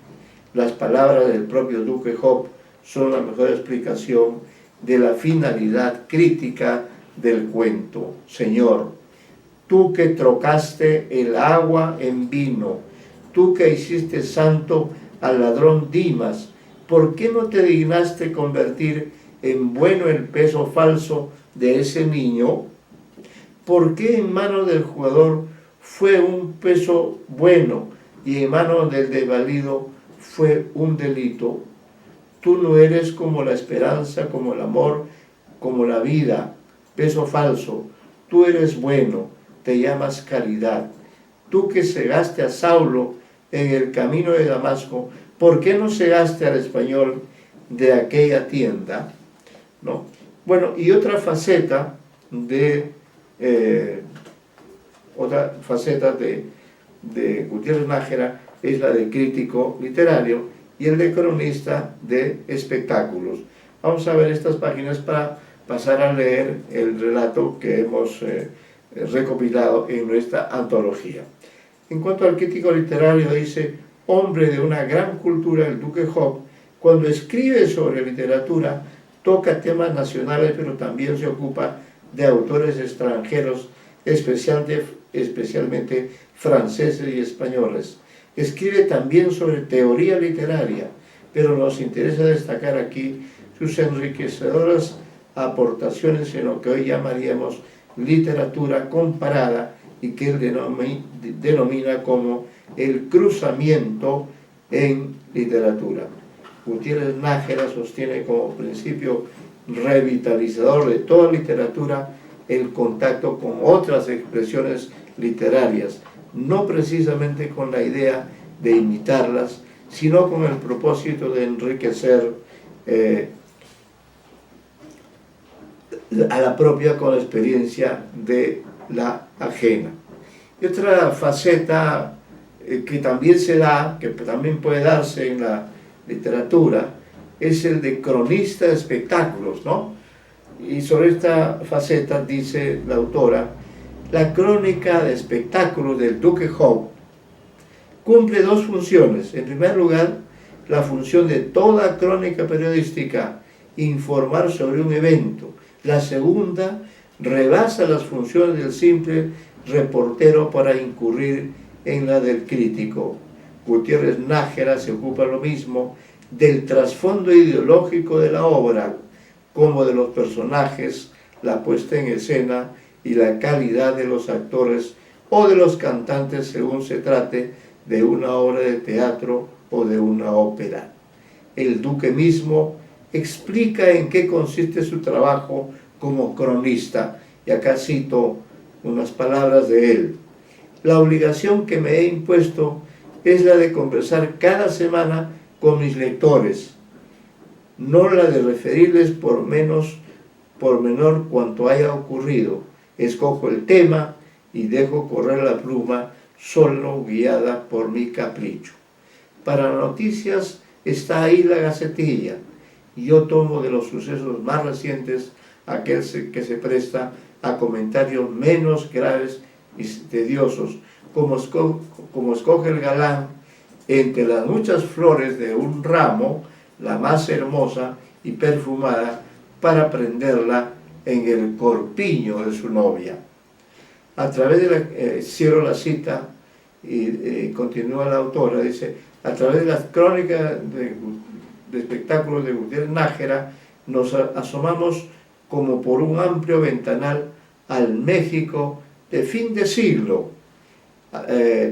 Las palabras del propio Duque Job son la mejor explicación de la finalidad crítica del cuento. Señor, tú que trocaste el agua en vino, tú que hiciste santo al ladrón Dimas, ¿por qué no te dignaste convertir en bueno el peso falso de ese niño? ¿Por qué en manos del jugador fue un peso bueno y en manos del desvalido fue un delito? Tú no eres como la esperanza, como el amor, como la vida, peso falso. Tú eres bueno, te llamas caridad. Tú que cegaste a Saulo en el camino de Damasco, ¿por qué no cegaste al español de aquella tienda? ¿No? Bueno, y otra faceta de Gutiérrez Nájera es la de crítico literario y el de cronista de espectáculos. Vamos a ver estas páginas para pasar a leer el relato que hemos recopilado en nuestra antología. En cuanto al crítico literario, dice: hombre de una gran cultura, el Duque Job, cuando escribe sobre literatura, toca temas nacionales, pero también se ocupa de autores extranjeros, especialmente franceses y españoles. Escribe también sobre teoría literaria, pero nos interesa destacar aquí sus enriquecedoras aportaciones en lo que hoy llamaríamos literatura comparada y que él denomina como el cruzamiento en literatura. Gutiérrez Nájera sostiene como principio revitalizador de toda literatura el contacto con otras expresiones literarias, no precisamente con la idea de imitarlas, sino con el propósito de enriquecer a la propia con la experiencia de la ajena. Y otra faceta que también se da, que también puede darse en la literatura, es el de cronista de espectáculos, ¿no? Y sobre esta faceta dice la autora: la crónica de espectáculos del Duque Hope cumple dos funciones. En primer lugar, la función de toda crónica periodística, informar sobre un evento. La segunda, rebasa las funciones del simple reportero para incurrir en la del crítico. Gutiérrez Nájera se ocupa lo mismo del trasfondo ideológico de la obra, como de los personajes, la puesta en escena y la calidad de los actores o de los cantantes, según se trate de una obra de teatro o de una ópera. El Duque mismo explica en qué consiste su trabajo como cronista, y acá cito unas palabras de él: la obligación que me he impuesto es la de conversar cada semana con mis lectores, no la de referirles por menor cuanto haya ocurrido. Escojo el tema y dejo correr la pluma, solo guiada por mi capricho. Para noticias está ahí la Gacetilla, y yo tomo de los sucesos más recientes aquel que se presta a comentarios menos graves y tediosos, como escoge el galán entre las muchas flores de un ramo, la más hermosa y perfumada, para prenderla en el corpiño de su novia. A través de cierro la cita y continúa la autora, dice: a través de las crónicas de espectáculos de Gutiérrez Nájera nos asomamos como por un amplio ventanal al México de fin de siglo.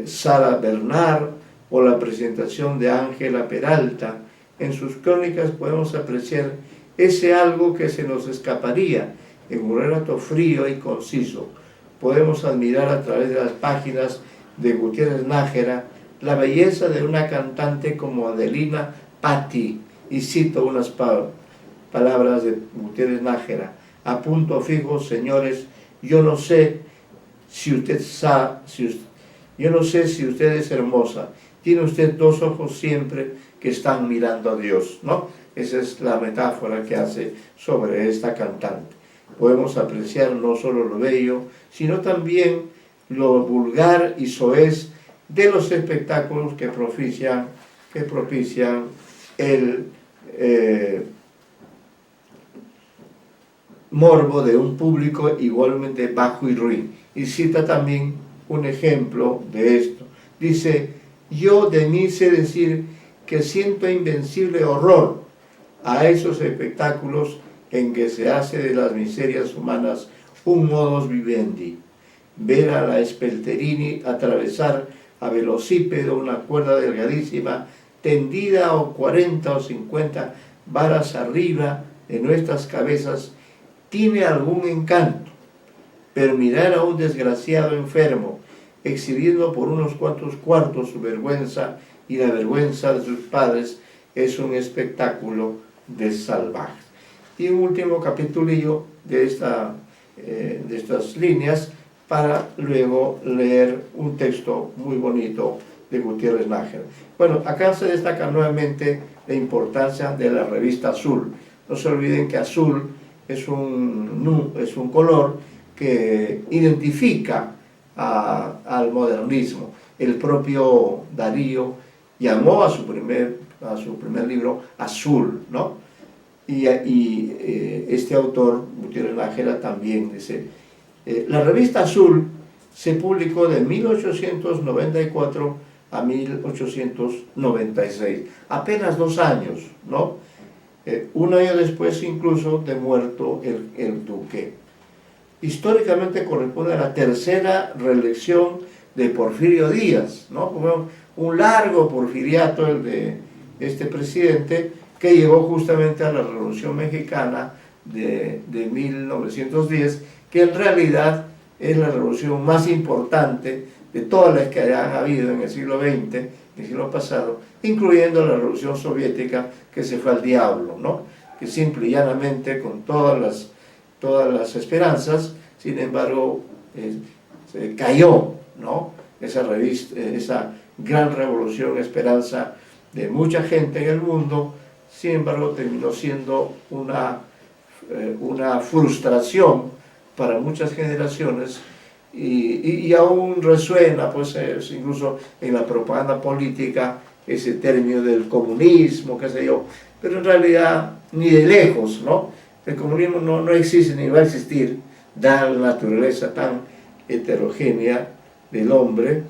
Sara Bernard o la presentación de Ángela Peralta, en sus crónicas podemos apreciar ese algo que se nos escaparía en un relato frío y conciso. Podemos admirar a través de las páginas de Gutiérrez Nájera la belleza de una cantante como Adelina Patti, y cito unas palabras de Gutiérrez Nájera: a punto fijo, señores, yo no sé si usted es hermosa, tiene usted dos ojos siempre que están mirando a Dios, ¿no? Esa es la metáfora que hace sobre esta cantante. Podemos apreciar no solo lo bello, sino también lo vulgar y soez de los espectáculos que propician el morbo de un público igualmente bajo y ruin. Y cita también un ejemplo de esto. Dice: yo de mí sé decir que siento invencible horror a esos espectáculos en que se hace de las miserias humanas un modus vivendi. Ver a la Spelterini atravesar a velocípedo una cuerda delgadísima tendida o 40 o 50 varas arriba de nuestras cabezas tiene algún encanto, pero mirar a un desgraciado enfermo exhibiendo por unos cuantos cuartos su vergüenza y la vergüenza de sus padres es un espectáculo de salvajes. Y un último capitulillo de estas líneas para luego leer un texto muy bonito de Gutiérrez Nájera. Bueno, acá se destaca nuevamente la importancia de la revista Azul. No se olviden que azul es un color que identifica al modernismo. El propio Darío llamó a su primer libro Azul, ¿no? Y este autor, Gutiérrez Nájera, también dice: la revista Azul se publicó de 1894 a 1896, apenas 2 años, ¿no? Un año después incluso de muerto el duque. históricamente corresponde a la tercera reelección de Porfirio Díaz, ¿no? Fue un largo porfiriato el de este presidente que llevó justamente a la Revolución Mexicana de 1910, que en realidad es la revolución más importante de todas las que han habido en el siglo XX, en el siglo pasado, incluyendo la Revolución Soviética, que se fue al diablo, ¿no? Que simple y llanamente, con todas las esperanzas, sin embargo, se cayó, ¿no? Esa gran revolución, esperanza de mucha gente en el mundo, sin embargo, terminó siendo una frustración para muchas generaciones y aún resuena, pues, incluso en la propaganda política, ese término del comunismo, qué sé yo, pero en realidad ni de lejos, ¿no? El comunismo no existe ni va a existir, dada la naturaleza tan heterogénea del hombre.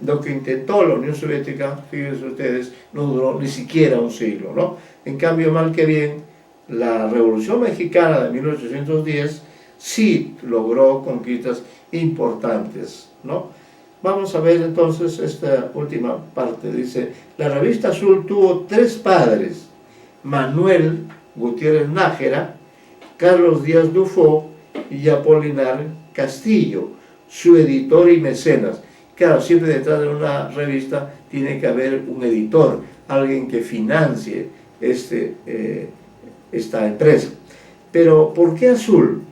Lo que intentó la Unión Soviética, fíjense ustedes, no duró ni siquiera un siglo, ¿no? En cambio, mal que bien, la Revolución Mexicana de 1810 sí logró conquistas importantes, ¿no? Vamos a ver entonces esta última parte. Dice, la revista Azul tuvo 3 padres, Manuel Gutiérrez Nájera, Carlos Díaz Dufó y Apolinar Castillo, su editor y mecenas. Claro, siempre detrás de una revista tiene que haber un editor, alguien que financie esta empresa. Pero, ¿por qué Azul?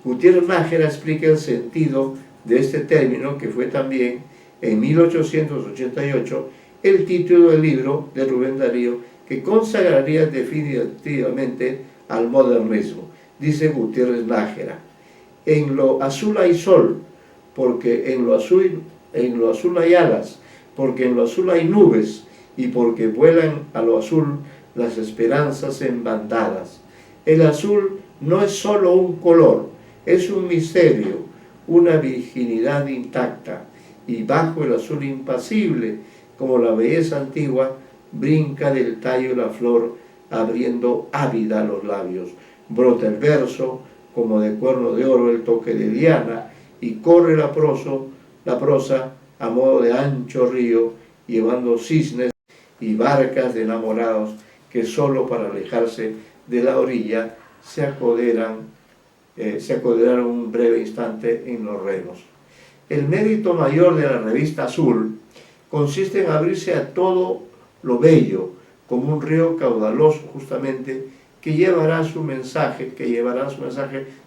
Gutiérrez Nájera explica el sentido de este término, que fue también en 1888 el título del libro de Rubén Darío, que consagraría definitivamente al modernismo. Dice Gutiérrez Nájera, en lo azul hay sol, porque en lo azul hay alas, porque en lo azul hay nubes, y porque vuelan a lo azul las esperanzas en bandadas. El azul no es solo un color, es un misterio, una virginidad intacta, y bajo el azul impasible, como la belleza antigua, brinca del tallo la flor, abriendo ávida los labios. Brota el verso, como de cuerno de oro el toque de diana, y corre la prosa a modo de ancho río, llevando cisnes y barcas de enamorados que solo para alejarse de la orilla se acoderaron un breve instante en los remos. El mérito mayor de la revista Azul consiste en abrirse a todo lo bello, como un río caudaloso justamente, que llevará su mensaje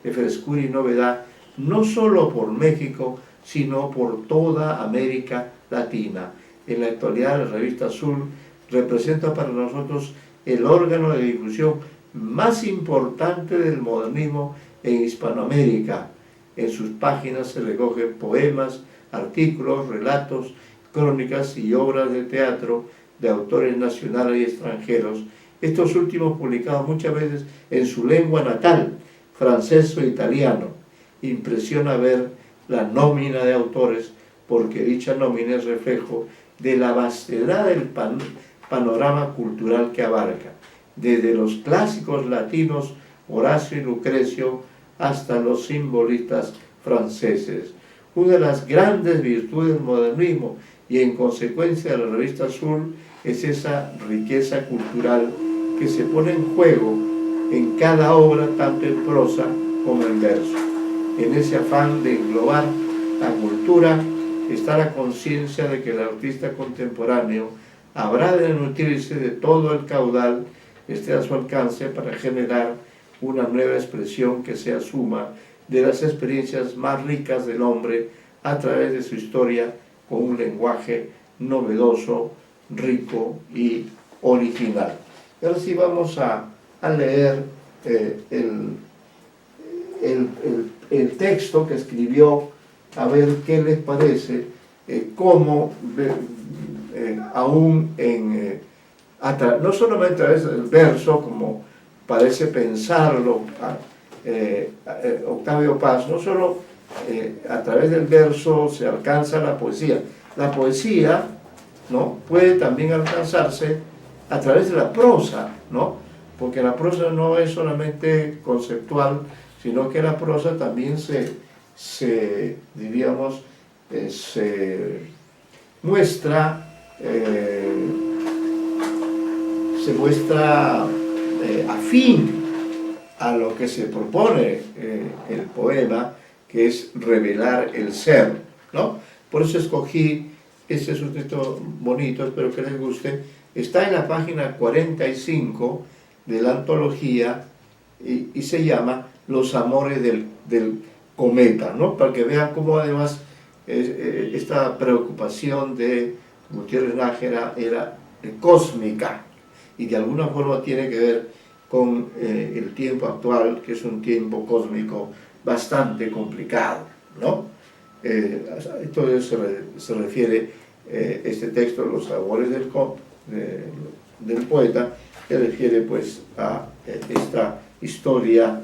de frescura y novedad, no solo por México, sino por toda América Latina. En la actualidad, la revista Azul representa para nosotros el órgano de difusión más importante del modernismo en Hispanoamérica. En sus páginas se recogen poemas, artículos, relatos, crónicas y obras de teatro de autores nacionales y extranjeros, estos últimos publicados muchas veces en su lengua natal, francés o italiano. Impresiona ver la nómina de autores, porque dicha nómina es reflejo de la vastedad del panorama cultural que abarca, desde los clásicos latinos Horacio y Lucrecio hasta los simbolistas franceses. Una de las grandes virtudes del modernismo y en consecuencia de la revista Azul es esa riqueza cultural que se pone en juego en cada obra, tanto en prosa como en verso. En ese afán de englobar la cultura está la conciencia de que el artista contemporáneo habrá de nutrirse de todo el caudal que esté a su alcance para generar una nueva expresión que sea suma de las experiencias más ricas del hombre a través de su historia, con un lenguaje novedoso, rico y original. Y ahora sí vamos a leer el texto que escribió, a ver qué les parece, cómo aún no solamente a través del verso, como parece pensarlo Octavio Paz, no solo a través del verso se alcanza la poesía. La poesía, ¿no?, puede también alcanzarse a través de la prosa, ¿no?, porque la prosa no es solamente conceptual, sino que la prosa también diríamos, se muestra afín a lo que se propone el poema, que es revelar el ser, ¿no? Por eso escogí, este es un texto bonito, espero que les guste, está en la página 45 de la antología y se llama Los amores del cometa, ¿no? Para que vean cómo además esta preocupación de Gutiérrez Nájera era cósmica y de alguna forma tiene que ver con el tiempo actual, que es un tiempo cósmico bastante complicado, ¿no? Entonces se refiere este texto, Los amores del poeta, se refiere pues a esta historia,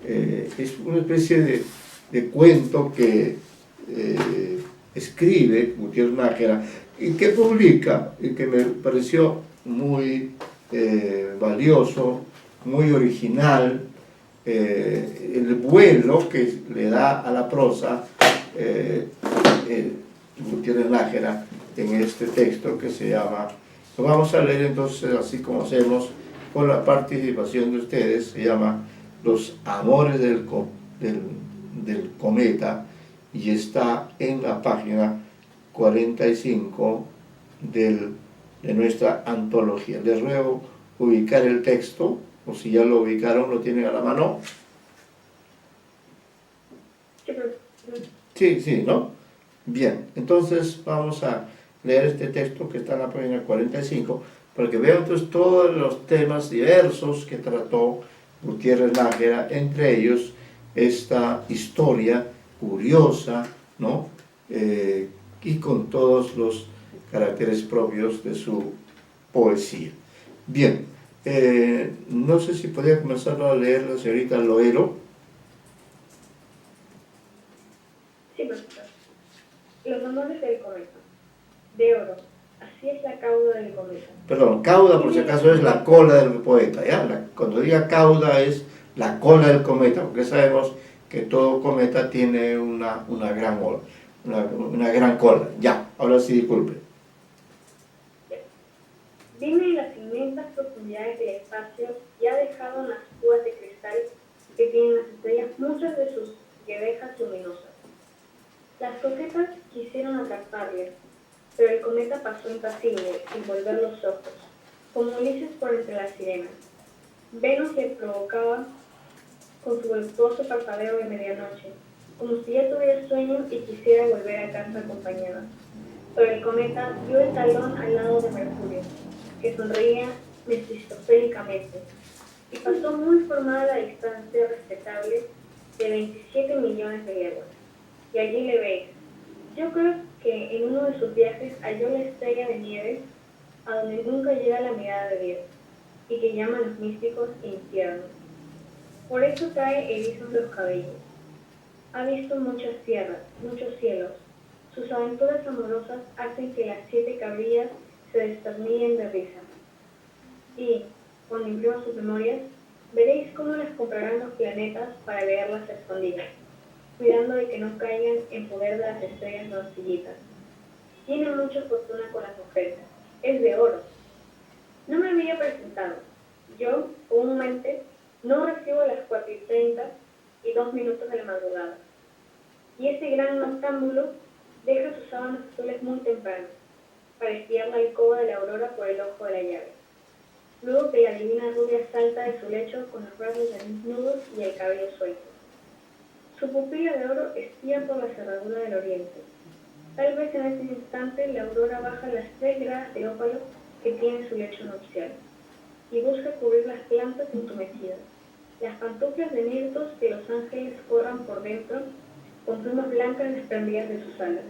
es una especie de cuento que escribe Gutiérrez Nájera y que publica, y que me pareció muy valioso, muy original, el vuelo que le da a la prosa Gutiérrez Nájera en este texto que se llama, lo vamos a leer entonces así como hacemos, con la participación de ustedes, se llama Los amores del cometa, y está en la página 45 de nuestra antología. Les ruego ubicar el texto, o si ya lo ubicaron, lo tienen a la mano. Sí, ¿no? Bien, entonces vamos a leer este texto que está en la página 45, para que vean entonces todos los temas diversos que trató Gutiérrez Nájera, entre ellos esta historia curiosa, ¿no? Y con todos los caracteres propios de su poesía. Bien, no sé si podría comenzar a leer la señorita Loero. Sí, profesor. Los amores del cometa. De oro. Así es la cauda del cometa. Perdón, cauda por si acaso es la cola del poeta, ¿ya? Cuando diga cauda es la cola del cometa, porque sabemos que todo cometa tiene una gran ola, una gran cola. Ya, ahora sí, disculpe. Vive en las inmensas profundidades del espacio y ha dejado en las púas de cristal que tienen las estrellas muchas de sus guedejas luminosas. Las coquetas quisieron atraparle, pero el cometa pasó impasible, sin volver los ojos, como Ulises por entre las sirenas. Venus le provocaba con su voluptuoso parpadeo de medianoche, como si ya tuviera sueño y quisiera volver a casa acompañada. Pero el cometa dio el talón al lado de Mercurio, que sonreía mefistofélicamente, y pasó muy formada la distancia respetable de 27 millones de leguas. Y allí le veis. Yo creo que en uno de sus viajes halló la estrella de nieve a donde nunca llega la mirada de Dios, y que llaman los místicos infierno. Por eso trae erizos los cabellos. Ha visto muchas tierras, muchos cielos. Sus aventuras amorosas hacen que las 7 cabrillas se desternillen de risa. Y, cuando imprima sus memorias, veréis cómo las comprarán los planetas para leerlas escondidas, cuidando de que no caigan en poder de las estrellas doncillitas. Tiene mucha fortuna con las mujeres. Es de oro. No me había presentado. Yo, comúnmente, no recibo las 4:30 y 2 minutos de la madrugada. Y ese gran noctámbulo deja sus sábanas azules muy temprano, para espiar la alcoba de la aurora por el ojo de la llave. Luego que la divina rubia salta de su lecho con los brazos desnudos y el cabello suelto. Su pupila de oro espía por la cerradura del oriente. Tal vez en ese instante la aurora baja las 3 gradas de ópalo que tiene su lecho nupcial y busca cubrir las plantas entumecidas, las pantuflas de mirtos que los ángeles corran por dentro con plumas blancas desprendidas de sus alas.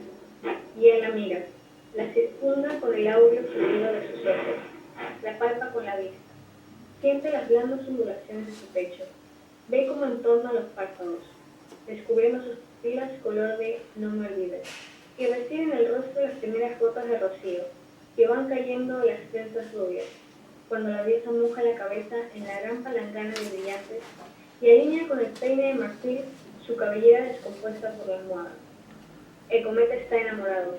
Y él la mira, la circunda con el áureo fluido de sus ojos, la palpa con la vista, siente las blandas ondulaciones de su pecho, ve como entorna los párpados, descubriendo sus pupilas color de no me olvides, y recibe en el rostro las primeras gotas de rocío, que van cayendo de las trenzas rubias, cuando la diosa moja la cabeza en la gran palangana de brillantes y alinea con el peine de marfil su cabellera descompuesta por la almohada. El cometa está enamorado,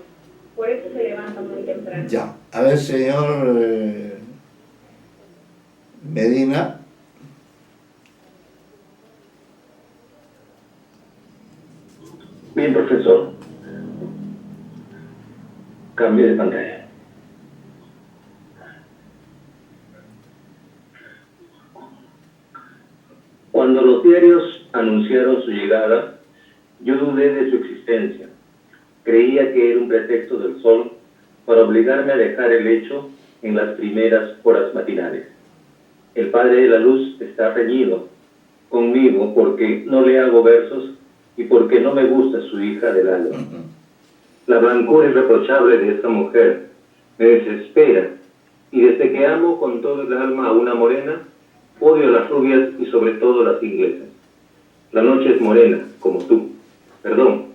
por eso se levanta muy temprano. Ya, a ver, señor Medina. Bien, profesor. Cambio de pantalla. Cuando los diarios anunciaron su llegada, yo dudé de su existencia. Creía que era un pretexto del sol para obligarme a dejar el lecho en las primeras horas matinales. El padre de la luz está reñido conmigo porque no le hago versos y porque no me gusta su hija del alba. La blancura irreprochable de esta mujer me desespera, y desde que amo con todo el alma a una morena, odio a las rubias y sobre todo las inglesas. La noche es morena, como tú. Perdón,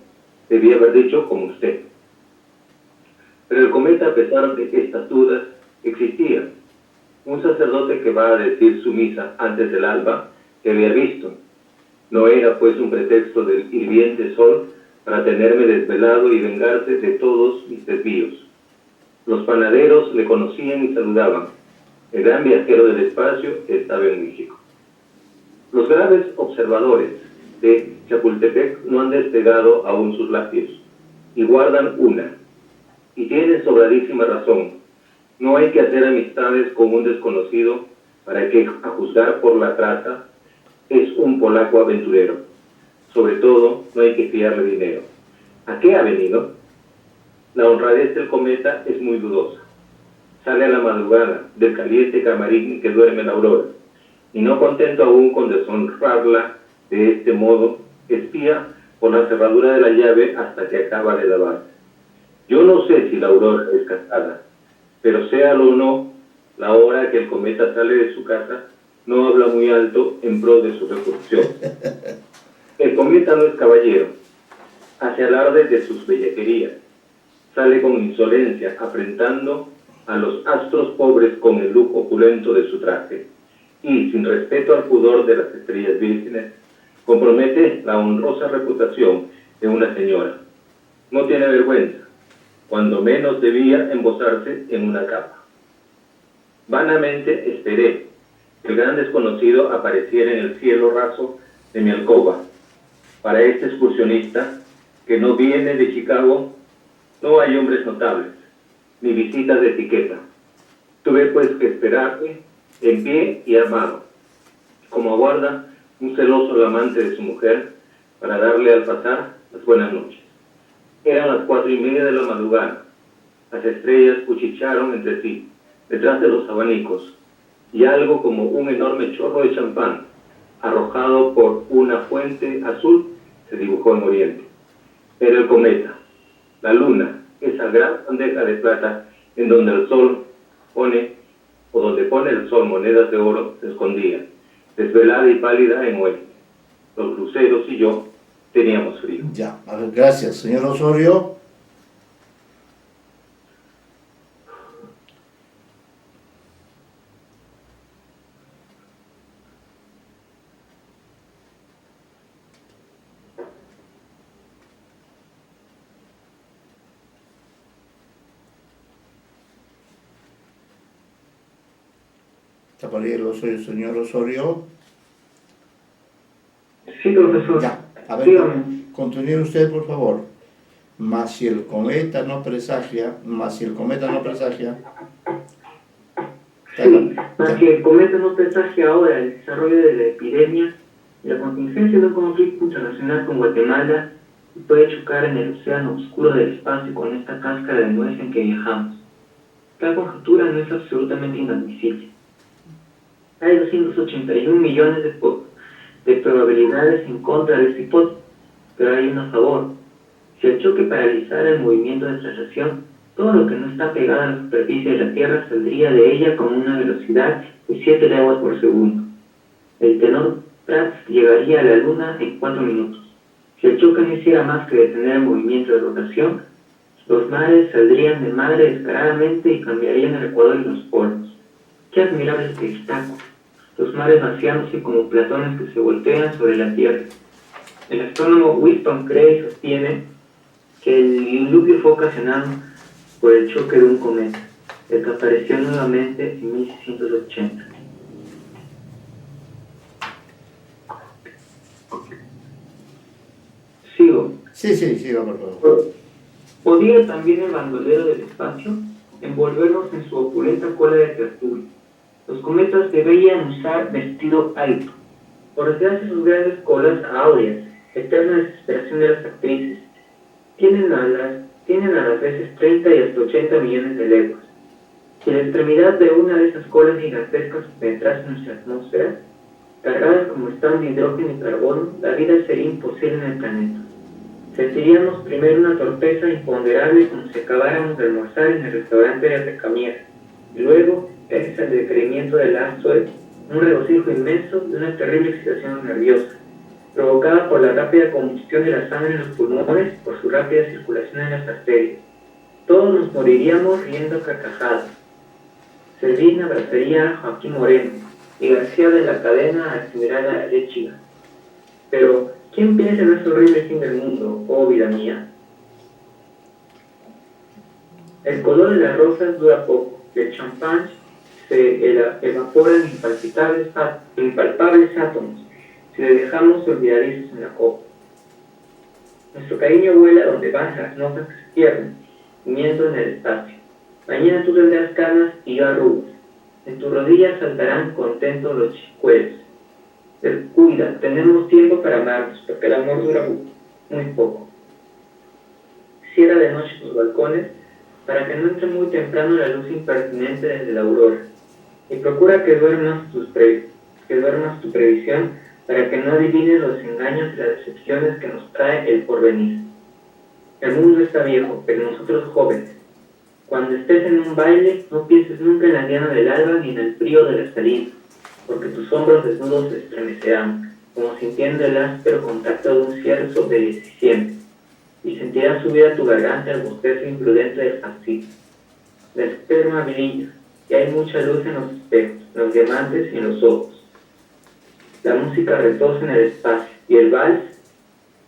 debí haber dicho como usted. Pero el cometa, a pesar de estas dudas, existía. Un sacerdote que va a decir su misa antes del alba te había visto. No era pues un pretexto del hirviente sol para tenerme desvelado y vengarse de todos mis desvíos. Los panaderos le conocían y saludaban. El gran viajero del espacio estaba en México. Los graves observadores de Chapultepec no han despegado aún sus lápidos y guardan una. Y tienen sobradísima razón. No hay que hacer amistades con un desconocido para que, a juzgar por la traza, es un polaco aventurero. Sobre todo, no hay que fiarle dinero. ¿A qué ha venido? La honradez del cometa es muy dudosa. Sale a la madrugada del caliente camarín que duerme la aurora, y no contento aún con deshonrarla de este modo, espía por la cerradura de la llave hasta que acaba de lavarse. Yo no sé si la aurora es casada, pero séalo o no, la hora que el cometa sale de su casa no habla muy alto en pro de su reproducción. El cometa no es caballero, hace alarde de sus bellaquerías, sale con insolencia afrentando a los astros pobres con el lujo opulento de su traje, y sin respeto al pudor de las estrellas vírgenes, compromete la honrosa reputación de una señora. No tiene vergüenza, cuando menos debía embozarse en una capa. Vanamente esperé que el gran desconocido apareciera en el cielo raso de mi alcoba. Para este excursionista, que no viene de Chicago, no hay hombres notables, ni visitas de etiqueta. Tuve pues que esperarme en pie y armado, como aguarda un celoso amante de su mujer, para darle al pasar las buenas noches. Eran las 4:30 de la madrugada. Las estrellas cuchichearon entre sí, detrás de los abanicos, y algo como un enorme chorro de champán, arrojado por una fuente azul, se dibujó en Oriente. Era el cometa, la luna, esa gran bandeja de plata en donde el sol pone, o donde pone el sol monedas de oro, se escondía, desvelada y pálida en oeste. Los luceros y yo teníamos frío. Ya, a ver, gracias. Señor Osorio. Está por ahí el Osorio, señor Osorio. Sí, profesor. Ya, a ver, Dígame. continúe usted, por favor. Mas si el cometa no presagia, Sí, más que el cometa no presagia ahora el desarrollo de la epidemia, la contingencia de un conflicto internacional con Guatemala y puede chocar en el océano oscuro del espacio con esta cáscara de nuez en que viajamos. Tal conjetura no es absolutamente inadmisible. Hay 281 millones de probabilidades en contra de esta hipótesis, pero hay una a favor. Si el choque paralizara el movimiento de traslación, todo lo que no está pegado a la superficie de la Tierra saldría de ella con una velocidad de 7 leguas por segundo. El tenor Prats llegaría a la Luna en 4 minutos. Si el choque no hiciera más que detener el movimiento de rotación, los mares saldrían de madre descaradamente y cambiarían el ecuador y los polos. ¡Qué admirable espectáculo! los mares vaciándose como platones que se voltean sobre la Tierra. El astrónomo Winston cree y sostiene que el diluvio fue ocasionado por el choque de un cometa, el que apareció nuevamente en 1680. Sigo. Sí, por favor. ¿Podía también el bandolero del espacio envolvernos en su opulenta cola de tertulia? Los cometas debían usar vestido alto. Por desgracia, sus grandes colas áureas, eterna desesperación de las actrices, tienen a las veces 30 y hasta 80 millones de leguas. Si la extremidad de una de esas colas gigantescas penetrase en nuestra atmósfera, cargadas como están de hidrógeno y carbono, la vida sería imposible en el planeta. Sentiríamos primero una torpeza imponderable como si acabáramos de almorzar en el restaurante de Recamier, y luego, gracias al decaimiento del astro, un regocijo inmenso de una terrible excitación nerviosa, provocada por la rápida combustión de la sangre en los pulmones por su rápida circulación en las arterias. Todos nos moriríamos riendo a carcajadas. Servín abrazaría a Joaquín Moreno y García de la Cadena al general Arechiga. Pero, ¿quién piensa en ese horrible fin del mundo, oh vida mía? El color de las rosas dura poco, y el champán se evapora en impalpables átomos si le dejamos olvidadizos en la copa. Nuestro cariño vuela donde van las notas que se pierden, gimiendo en el espacio. Mañana tú tendrás canas y yo arrugas. En tus rodillas saltarán contentos los chicuelos. Cuida, tenemos tiempo para amarnos, porque el amor dura muy poco. Cierra de noche tus balcones para que no entre muy temprano la luz impertinente desde la aurora. Y procura que duermas tu previsión para que no adivines los engaños y las decepciones que nos trae el porvenir. El mundo está viejo, pero nosotros jóvenes. Cuando estés en un baile, no pienses nunca en la diana del alba ni en el frío de la salida, porque tus hombros desnudos se estremecerán, como sintiendo el áspero contacto de un cierzo de diciembre, y sentirás subir a tu garganta el bostezo imprudente del fascismo. La esperma brilla, y hay mucha luz en los espejos, en los diamantes y en los ojos. La música retosa en el espacio, y el vals,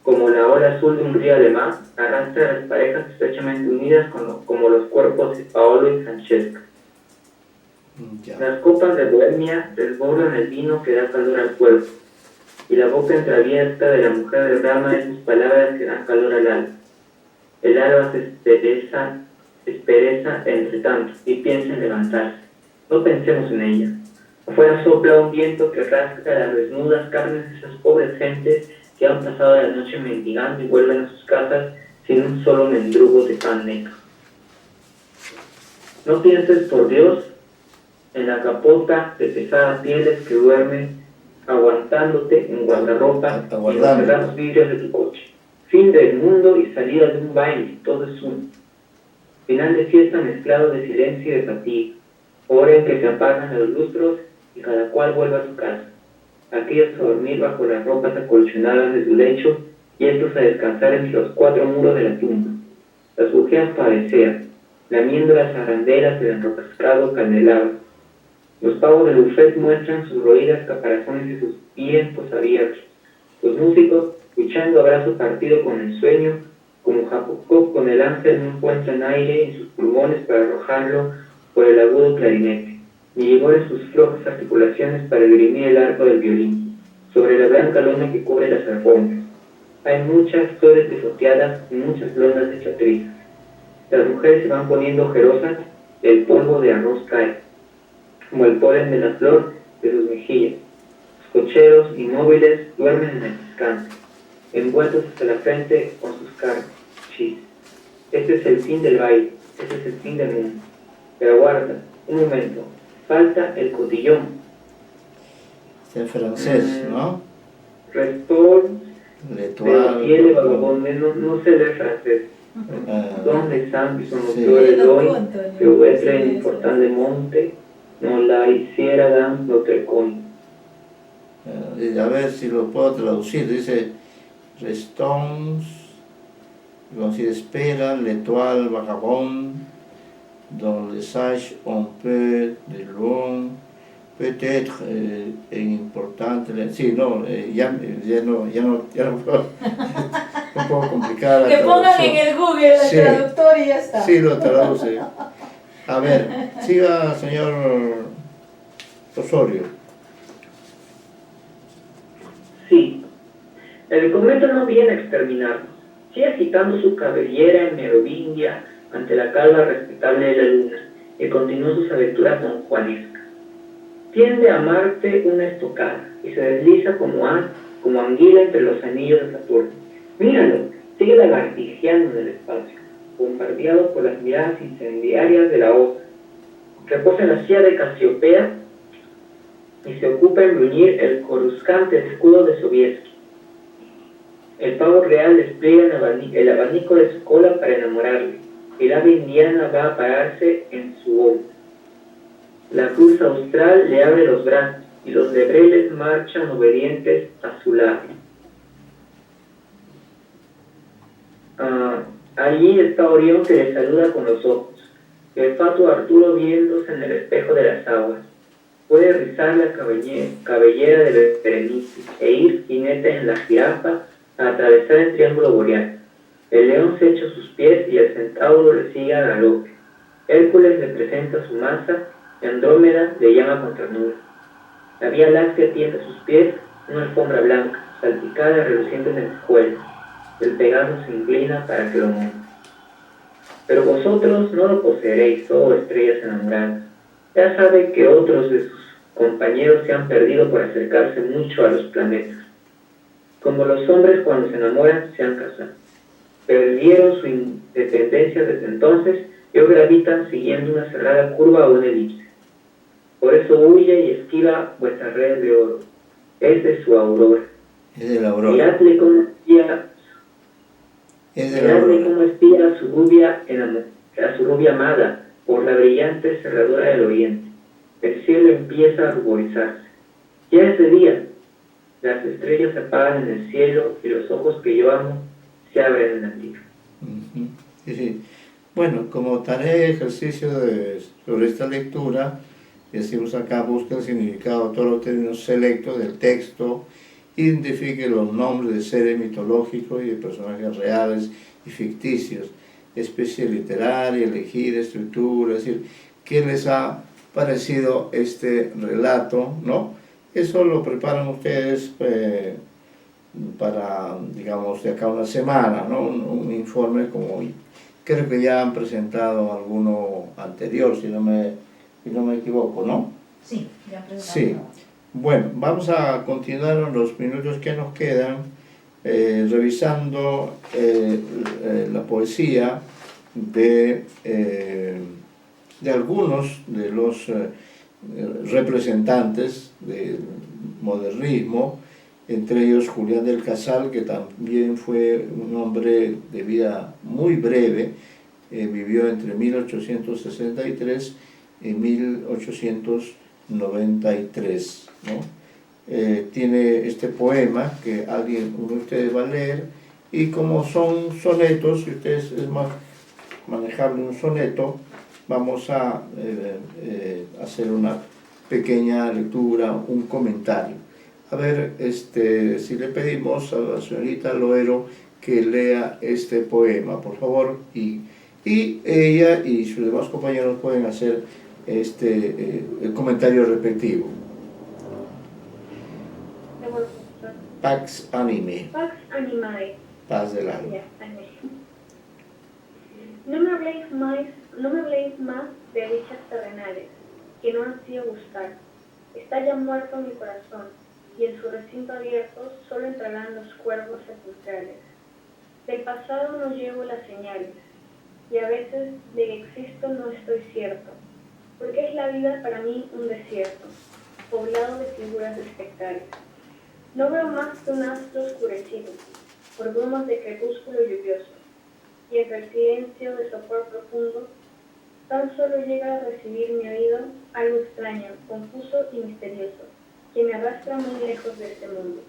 como la ola azul de un río alemán, arrastra a las parejas estrechamente unidas como los cuerpos de Paolo y Francesca. Las copas de Bohemia desbordan el vino que da calor al cuerpo, y la boca entreabierta de la mujer derrama esas palabras que dan calor al alma. El alba se espereza entre tanto y piensa en levantarse. No pensemos en ella. Afuera sopla un viento que rasca las desnudas carnes de esas pobres gentes que han pasado la noche mendigando y vuelven a sus casas sin un solo mendrugo de pan negro. No pienses, por Dios, en la capota de pesadas pieles que duerme aguantándote en guardarropa y en los cerrados vidrios de tu coche. Fin del mundo y salida de un baile, todo es uno. Final de fiesta mezclado de silencio y de fatiga. Hora en que se apagan los lustros y cada cual vuelve a su casa. Aquellos a dormir bajo las ropas acolchonadas de su lecho y estos a descansar entre los cuatro muros de la tumba. Las bujeas pavecean, lamiendo las arranderas del enrocascado candelabro. Los pavos del buffet muestran sus roídas caparazones y sus vientos abiertos. Los músicos, luchando a brazo partido con el sueño, como Jacob con el ángel, no encuentran aire en sus pulmones para arrojarlo por el agudo clarinete, ni vigor en sus flojas articulaciones para esgrimir el arco del violín, sobre la blanca lona que cubre las alfombras. Hay muchas flores pisoteadas y muchas lonas de trizas. Las mujeres se van poniendo ojerosas, el polvo de arroz cae, como el polen de la flor de sus mejillas. Los cocheros inmóviles duermen en el descanso, envueltos hasta la frente con sus carnes. Chis. Este es el fin del baile, este es el fin del mundo. Pero aguarda, un momento, falta el cotillón. Es en francés, ¿no? Restore, L'Étoile. Tiene vagabonde, no sé leer francés. Donde San son los flores de hoy, que vuelve en importante monte, no la hiciera dan notre coin. A ver si lo puedo traducir. Dice Restons, como si espera, l'étoile vagabonde, dans les sages un peu de loin, peut-être importante, sí, no, ya no puedo, un poco complicada la Que pongan traducción. en el Google el Sí. traductor y ya está. Sí, lo traduce. A ver, siga, señor Osorio. Sí, el cometa no viene a exterminarnos. Sigue agitando su cabellera en merovingia ante la calva respetable de la luna y continúa sus aventuras donjuanescas. Tiende a Marte una estocada y se desliza como anguila entre los anillos de Saturno. Míralo, sigue lagartijeando en el espacio, bombardeado por las miradas incendiarias de la osa. Reposa en la silla de Casiopea y se ocupa en bruñir el coruscante escudo de Sobieski. El pavo real despliega el abanico de su cola para enamorarle. El ave indiana va a pararse en su ojo. La cruz austral le abre los brazos y los lebreles marchan obedientes a su lado. Allí está Orión que le saluda con los ojos. El fatuo Arturo viéndose en el espejo de las aguas. Puede rizar la cabellera de Berenice e ir jinete en la jirafa a atravesar el triángulo boreal. El león se echa a sus pies y el centauro le sigue a galope. Hércules le presenta su masa y Andrómeda le llama con ternura. La Vía Láctea tiende a sus pies una alfombra blanca, salpicada de relucientes lentejuelas. El Pegaso se inclina para que lo monte. Pero vosotros no lo poseeréis, oh estrellas enamoradas. Ya sabe que otros de sus compañeros se han perdido por acercarse mucho a los planetas. Como los hombres cuando se enamoran se han casado. Perdieron su independencia desde entonces y hoy gravitan siguiendo una cerrada curva o una elipse. Por eso huye y esquiva vuestras redes de oro. Es de su aurora. Es de la aurora. Miradle cómo espía, Es de la aurora. cómo espía a su rubia amada por la brillante cerradura del oriente. El cielo empieza a ruborizarse. Ya es de día. Las estrellas se apagan en el cielo y los ojos que yo amo se abren en la tierra. Ujú. Sí, sí. Bueno, como tarea de ejercicio sobre esta lectura, decimos acá, busca el significado de todos los términos selectos del texto, identifique los nombres de seres mitológicos y de personajes reales y ficticios, especie literaria, elegir, estructura, es decir, ¿qué les ha parecido este relato, no? Eso lo preparan ustedes para, digamos, de acá a una semana, ¿no? Un informe como creo que ya han presentado alguno anterior, si no me equivoco, ¿no? Sí, ya presentamos. Sí. Bueno, vamos a continuar en los minutos que nos quedan revisando la poesía de algunos de los representantes del modernismo, entre ellos Julián del Casal, que también fue un hombre de vida muy breve, vivió entre 1863 y 1893, ¿no? Tiene este poema que uno de ustedes va a leer, y como son sonetos, si ustedes es más manejable un soneto, vamos a hacer una pequeña lectura, un comentario. A ver, si le pedimos a la señorita Loero que lea este poema, por favor, y ella y sus demás compañeros pueden hacer el comentario respectivo. Pax Anime. Pax Animae. Paz del alma. Ya, anime. No me habléis más de dichas terrenales, que no ansío buscar. Está ya muerto mi corazón, y en su recinto abierto solo entrarán los cuervos sepulcrales. Del pasado no llevo las señales, y a veces de que existo no estoy cierto, porque es la vida para mí un desierto, poblado de figuras espectrales. No veo más que un astro oscurecido, por brumas de crepúsculo lluvioso, y entre el silencio de sopor profundo, tan solo llega a recibir mi oído algo extraño, confuso y misterioso, que me arrastra muy lejos de este mundo.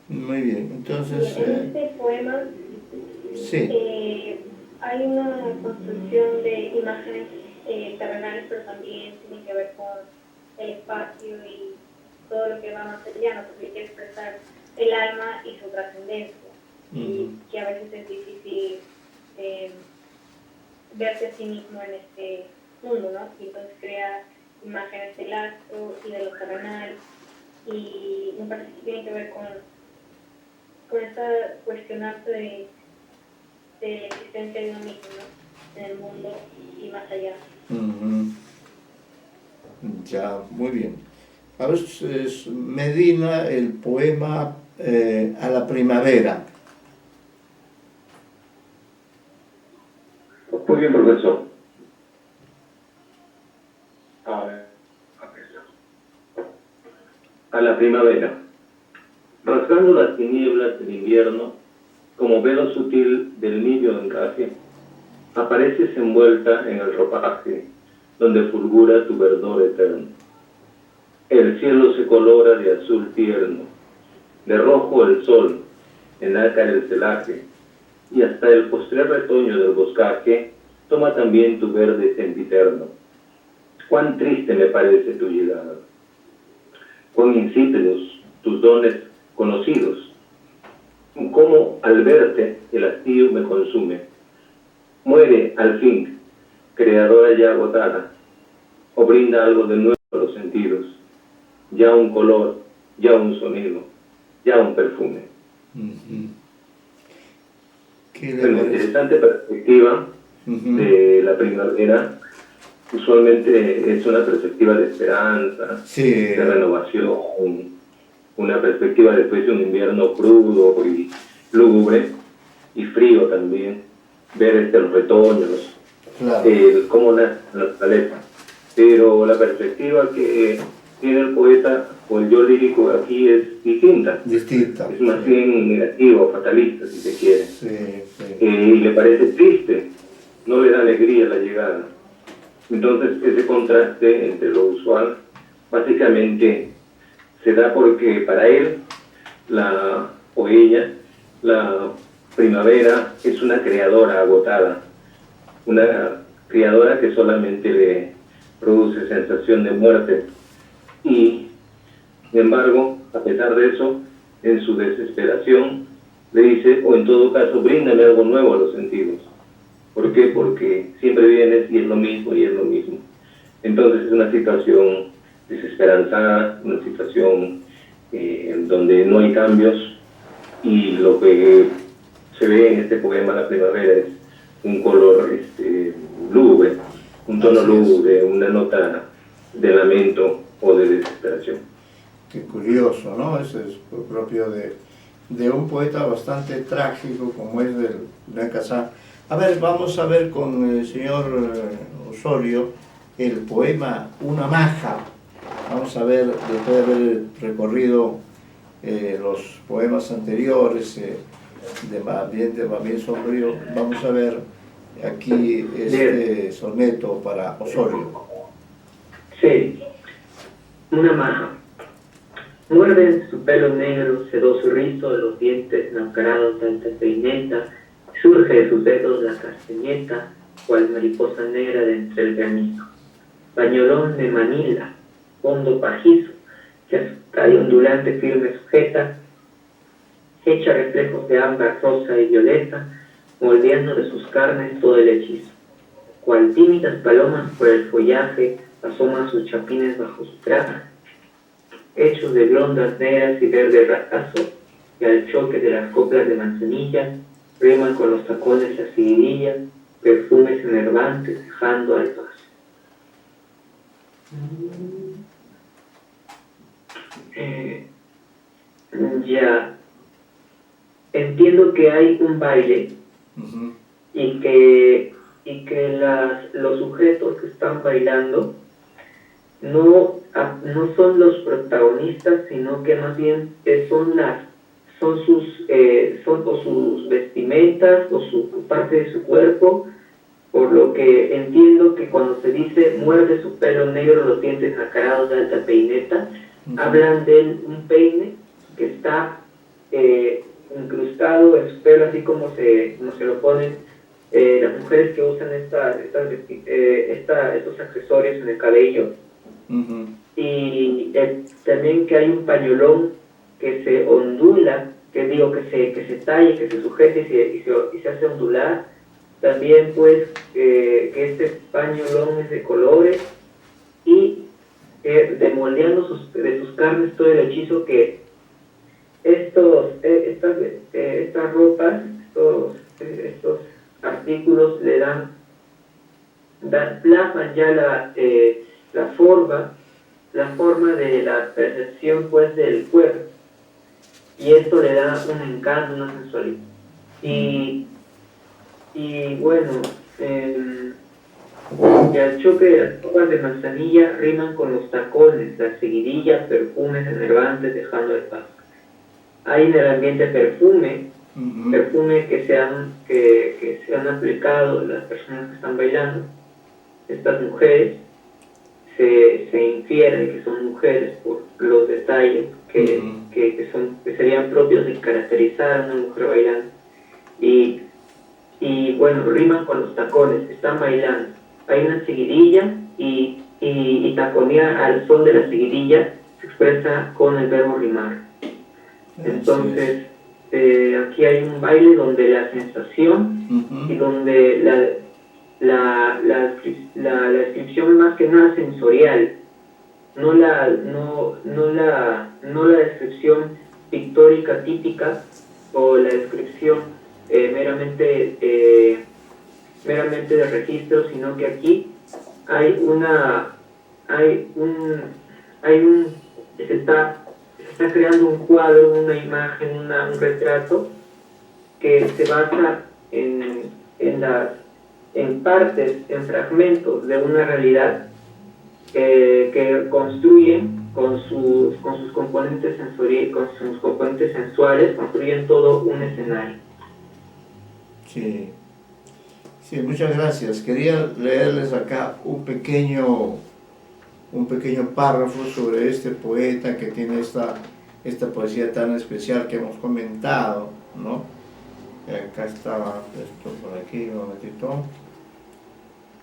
Muy bien, entonces... En este poema sí. Hay una construcción de imágenes terrenales, pero también tiene que ver con el espacio y todo lo que va más allá, ¿no? Porque quiere expresar el alma y su trascendencia, y que a veces es difícil verse a sí mismo en este mundo, ¿no? Y entonces crea imágenes del astro y de lo terrenal, y me parece que tiene que ver con esta cuestionarse de la existencia de uno mismo, ¿no? En el mundo y más allá. Ya, muy bien. A ver, es Medina, el poema A la primavera. Muy bien, profesor. A ver, a la primavera. Rasgando las tinieblas del invierno, como velo sutil del nibio encaje, apareces envuelta en el ropaje, donde fulgura tu verdor eterno. El cielo se colora de azul tierno, de rojo el sol, en nácar el celaje, y hasta el postrer retoño del boscaje toma también tu verde sempiterno. Cuán triste me parece tu llegada, cuán insípidos tus dones conocidos, cómo al verte el hastío me consume. Muere al fin, creadora ya agotada, o brinda algo de nuevo a los sentidos, ya un color, ya un sonido, ya un perfume. Una interesante perspectiva de la primavera. Usualmente es una perspectiva de esperanza, de renovación, una perspectiva después de un invierno crudo y lúgubre y frío también, ver los retoños, cómo nace la naturaleza. Pero la perspectiva que tiene el poeta o el yo lírico aquí es distinta. Es más bien negativo, fatalista, si se quiere. Y le parece triste, no le da alegría la llegada. Entonces ese contraste entre lo usual básicamente se da porque para él o ella, la primavera es una creadora agotada, una creadora que solamente le produce sensación de muerte, y sin embargo, a pesar de eso, en su desesperación le dice, o en todo caso, bríndame algo nuevo a los sentidos. ¿Por qué? Porque siempre vienes y es lo mismo y es lo mismo. Entonces es una situación desesperanzada, una situación en donde no hay cambios, y lo que se ve en este poema La primavera es un color lúgubre, un tono lúgubre, una nota de lamento o de desesperación. Qué curioso, ¿no? Eso es propio de un poeta bastante trágico como es del Alcázar. A ver, vamos a ver con el señor Osorio el poema Una maja. Vamos a ver, después de haber recorrido los poemas anteriores de ambiente más bien sombrío, vamos a ver aquí este soneto para Osorio. Sí, una maja. Muerde en su pelo negro, sedoso rizo de los dientes naufragados de alta peineta, surge de sus dedos la castañeta, cual mariposa negra de entre el granizo. Pañolón de Manila, fondo pajizo, que a su calle ondulante firme sujeta, echa reflejos de ámbar, rosa y violeta, moldeando de sus carnes todo el hechizo. Cual tímidas palomas por el follaje, asoman sus chapines bajo su traje, hechos de blondas negras y verde raso, y al choque de las coplas de manzanilla, riman con los tacones la seguidilla, perfumes enervantes dejando al paso. Ya entiendo que hay un baile y que los sujetos que están bailando no son los protagonistas, sino que más bien son sus vestimentas o su parte de su cuerpo, por lo que entiendo que cuando se dice muerde su pelo negro, los dientes nacarados de alta peineta, hablan de un peine que está incrustado en su pelo, así como se lo ponen las mujeres que usan estos accesorios en el cabello. y también que hay un pañolón que se ondula, que se talla, que se sujeta y se hace ondular. También pues que este pañolón es de colores y demoldeando de sus carnes todo el hechizo que estas ropas, estos artículos le plasman ya la forma de la percepción pues del cuerpo, y esto le da un encanto, una sensualidad. Y bueno, que al choque de las hojas de manzanilla riman con los tacones, las seguidillas, perfumes enervantes dejando de paso. Hay en el ambiente perfume que se han aplicado las personas que están bailando. Estas mujeres se infieren que son mujeres por los detalles que serían propios de caracterizar a una mujer bailando. Y bueno, riman con los tacones, están bailando. Hay una seguidilla y taconear al son de la seguidilla se expresa con el verbo rimar. Entonces, aquí hay un baile donde la sensación y donde la descripción es más que nada sensorial, no la descripción pictórica típica o la descripción meramente de registro, sino que aquí se está creando un cuadro, una imagen, un retrato que se basa en partes, en fragmentos de una realidad que construyen con sus componentes sensoriales, con sus componentes sensuales, construyen todo un escenario. Sí, muchas gracias. Quería leerles acá un pequeño párrafo sobre este poeta que tiene esta poesía tan especial que hemos comentado, ¿no? Acá estaba esto por aquí, un momentito.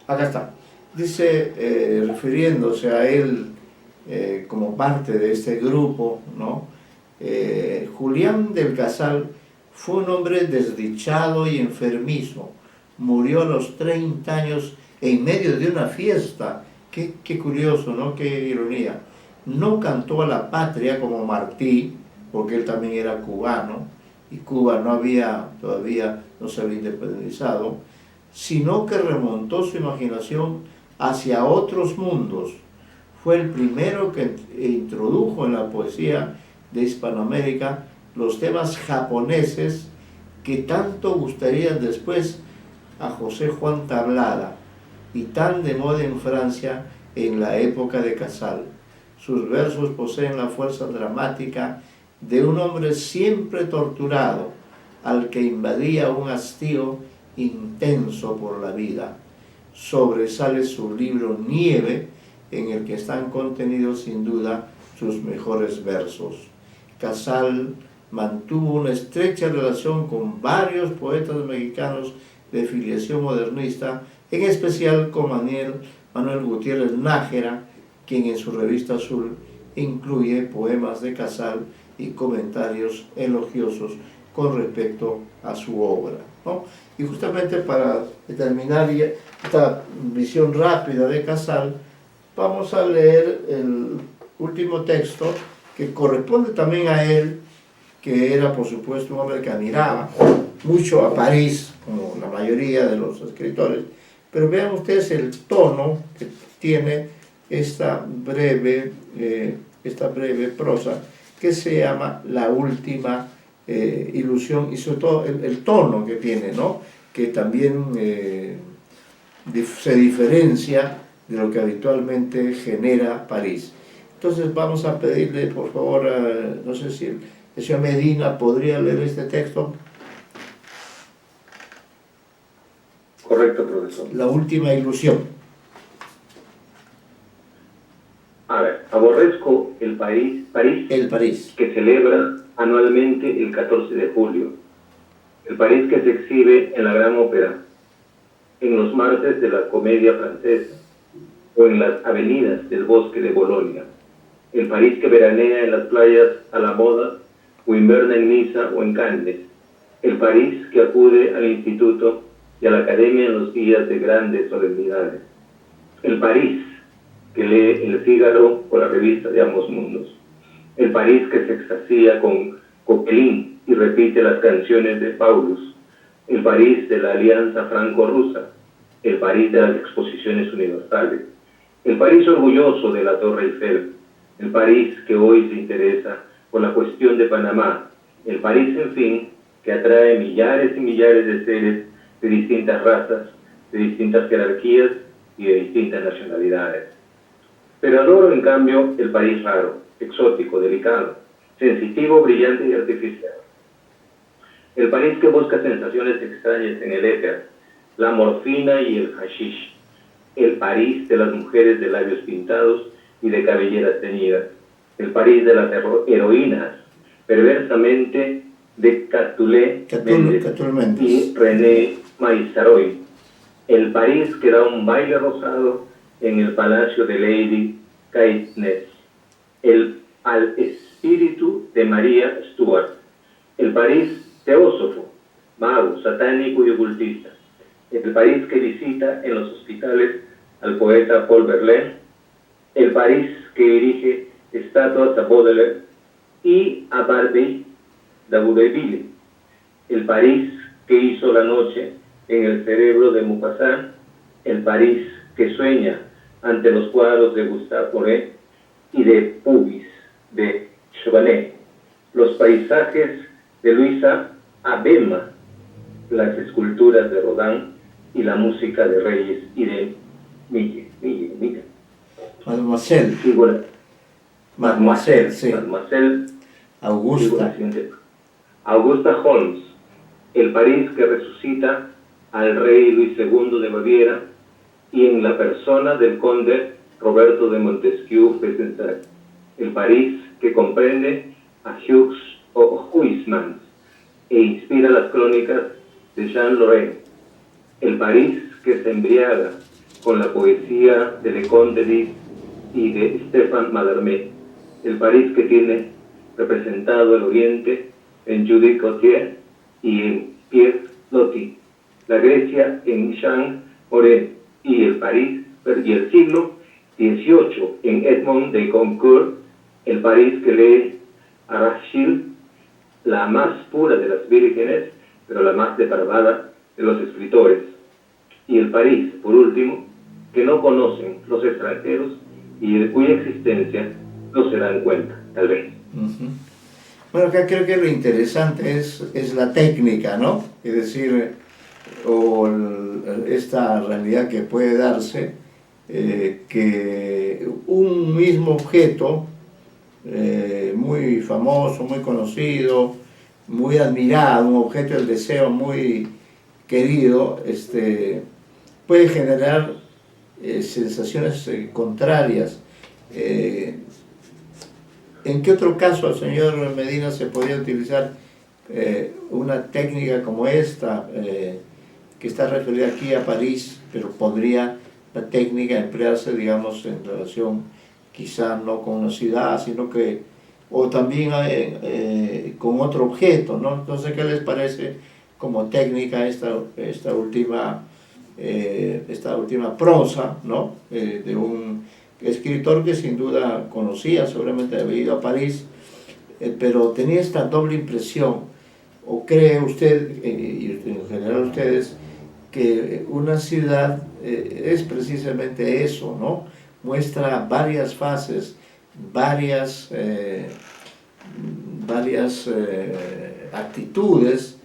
Acá está. Dice, refiriéndose a él como parte de este grupo, ¿no? Julián del Casal fue un hombre desdichado y enfermizo. Murió a los 30 años en medio de una fiesta. Qué curioso, ¿no? Qué ironía. No cantó a la patria como Martí, porque él también era cubano, y Cuba todavía no se había independizado, sino que remontó su imaginación hacia otros mundos. Fue el primero que introdujo en la poesía de Hispanoamérica los temas japoneses que tanto gustarían después a José Juan Tablada y tan de moda en Francia en la época de Casal. Sus versos poseen la fuerza dramática de un hombre siempre torturado, al que invadía un hastío intenso por la vida. Sobresale su libro Nieve, en el que están contenidos sin duda sus mejores versos. Casal mantuvo una estrecha relación con varios poetas mexicanos de filiación modernista, en especial con Manuel Gutiérrez Nájera, quien en su revista Azul incluye poemas de Casal y comentarios elogiosos con respecto a su obra, ¿no? Y justamente para terminar esta visión rápida de Casal, vamos a leer el último texto que corresponde también a él, que era por supuesto un hombre que admiraba mucho a París, como la mayoría de los escritores, pero vean ustedes el tono que tiene esta breve prosa que se llama La Última Ilusión, y sobre todo el tono que tiene, ¿no? Que también se diferencia de lo que habitualmente genera París. Entonces vamos a pedirle, por favor, no sé si el señor Medina podría leer este texto. Correcto, profesor. La Última Ilusión. A ver, aborrezco el París que celebra anualmente el 14 de julio. El París que se exhibe en la Gran Ópera, en los martes de la Comedia Francesa o en las avenidas del Bosque de Bolonia. el París que veranea en las playas a la moda o inverna en Niza o en Cannes, el París que acude al instituto y a la academia en los días de grandes solemnidades, el París que lee El Fígaro o la revista de ambos mundos, el París que se extasía con Coquelin y repite las canciones de Paulus, el París de la Alianza Franco-Rusa, el París de las exposiciones universales, el París orgulloso de la Torre Eiffel, el París que hoy se interesa por la cuestión de Panamá, el París, en fin, que atrae millares y millares de seres de distintas razas, de distintas jerarquías y de distintas nacionalidades. Pero adoro, en cambio, el París raro, exótico, delicado, sensitivo, brillante y artificial. El París que busca sensaciones extrañas en el éter, la morfina y el hashish. El París de las mujeres de labios pintados y de cabelleras teñidas. El París de las heroínas, perversamente de Catulle Mendes y René Maizaroy. El París que da un baile rosado en el palacio de Lady Caithness. Al espíritu de María Stuart. El París teósofo, mago, satánico y ocultista. El París que visita en los hospitales al poeta Paul Verlaine. El París que erige estatuas a Baudelaire y a Barbey d'Aurevilly. El París que hizo la noche en el cerebro de Maupassant. El París que sueña ante los cuadros de Gustave Moret y de Puvis de Chauvenet. Los paisajes de Luisa Abema, las esculturas de Rodin y la música de Reyes y de Mille. Mademoiselle. Mademoiselle, sí. Mademoiselle Augusta. Augusta Holmes, el París que resucita al rey Luis II de Baviera y en la persona del conde Roberto de Montesquieu-Fezensac. El París que comprende a Hughes o Huysmans e inspira las crónicas de Jean Lorrain. El París que se embriaga con la poesía de Leconte de Lisle y de Stéphane Mallarmé. El París que tiene representado el Oriente en Judith Gautier y en Pierre Loti. La Grecia en Jean Moret y el París y el siglo XVIII en Edmond de Goncourt. El París que lee a Rachel, la más pura de las vírgenes, pero la más depravada de los escritores. Y el París, por último, que no conocen los extranjeros y de cuya existencia no se dan cuenta, tal vez. Uh-huh. Bueno, acá creo que lo interesante es la técnica, ¿no? Es decir, esta realidad que puede darse, que un mismo objeto, muy famoso, muy conocido, muy admirado, un objeto del deseo muy querido, puede generar sensaciones contrarias. ¿En qué otro caso, señor Medina, se podría utilizar una técnica como esta, que está referida aquí a París, pero podría la técnica emplearse, digamos, en relación quizá no con una ciudad, sino que, o también con otro objeto, ¿no? Entonces, ¿qué les parece como técnica esta última prosa, ¿no? De un escritor que sin duda conocía, seguramente había ido a París, pero tenía esta doble impresión, o cree usted, y en general ustedes, que una ciudad es precisamente eso, ¿no? Muestra varias fases, varias actitudes,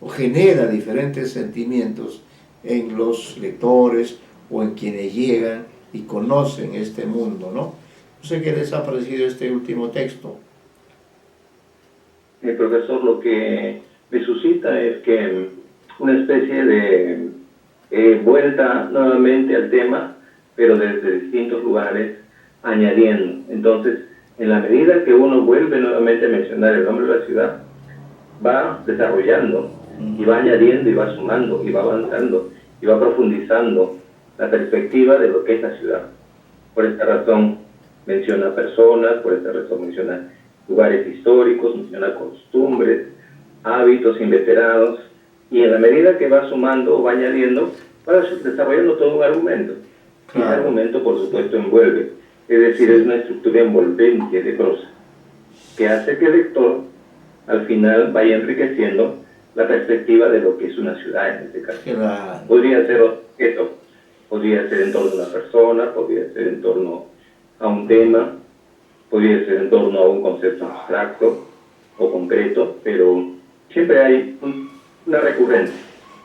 o genera diferentes sentimientos en los lectores o en quienes llegan y conocen este mundo, ¿no? No sé qué les ha parecido este último texto. El profesor, lo que me suscita es que una especie de vuelta nuevamente al tema, pero desde distintos lugares, añadiendo. Entonces, en la medida que uno vuelve nuevamente a mencionar el nombre de la ciudad, va desarrollando y va añadiendo y va sumando y va avanzando y va profundizando la perspectiva de lo que es la ciudad. Por esta razón, menciona personas, por esta razón menciona lugares históricos, menciona costumbres, hábitos inveterados, y en la medida que va sumando o va añadiendo, va desarrollando todo un argumento. Y ese argumento, por supuesto, envuelve, es decir, es una estructura envolvente de prosa, que hace que el lector, al final, vaya enriqueciendo la perspectiva de lo que es una ciudad en este caso. Claro. Podría ser objeto, podría ser en torno a una persona, podría ser en torno a un tema, podría ser en torno a un concepto abstracto o concreto, pero siempre hay una recurrencia,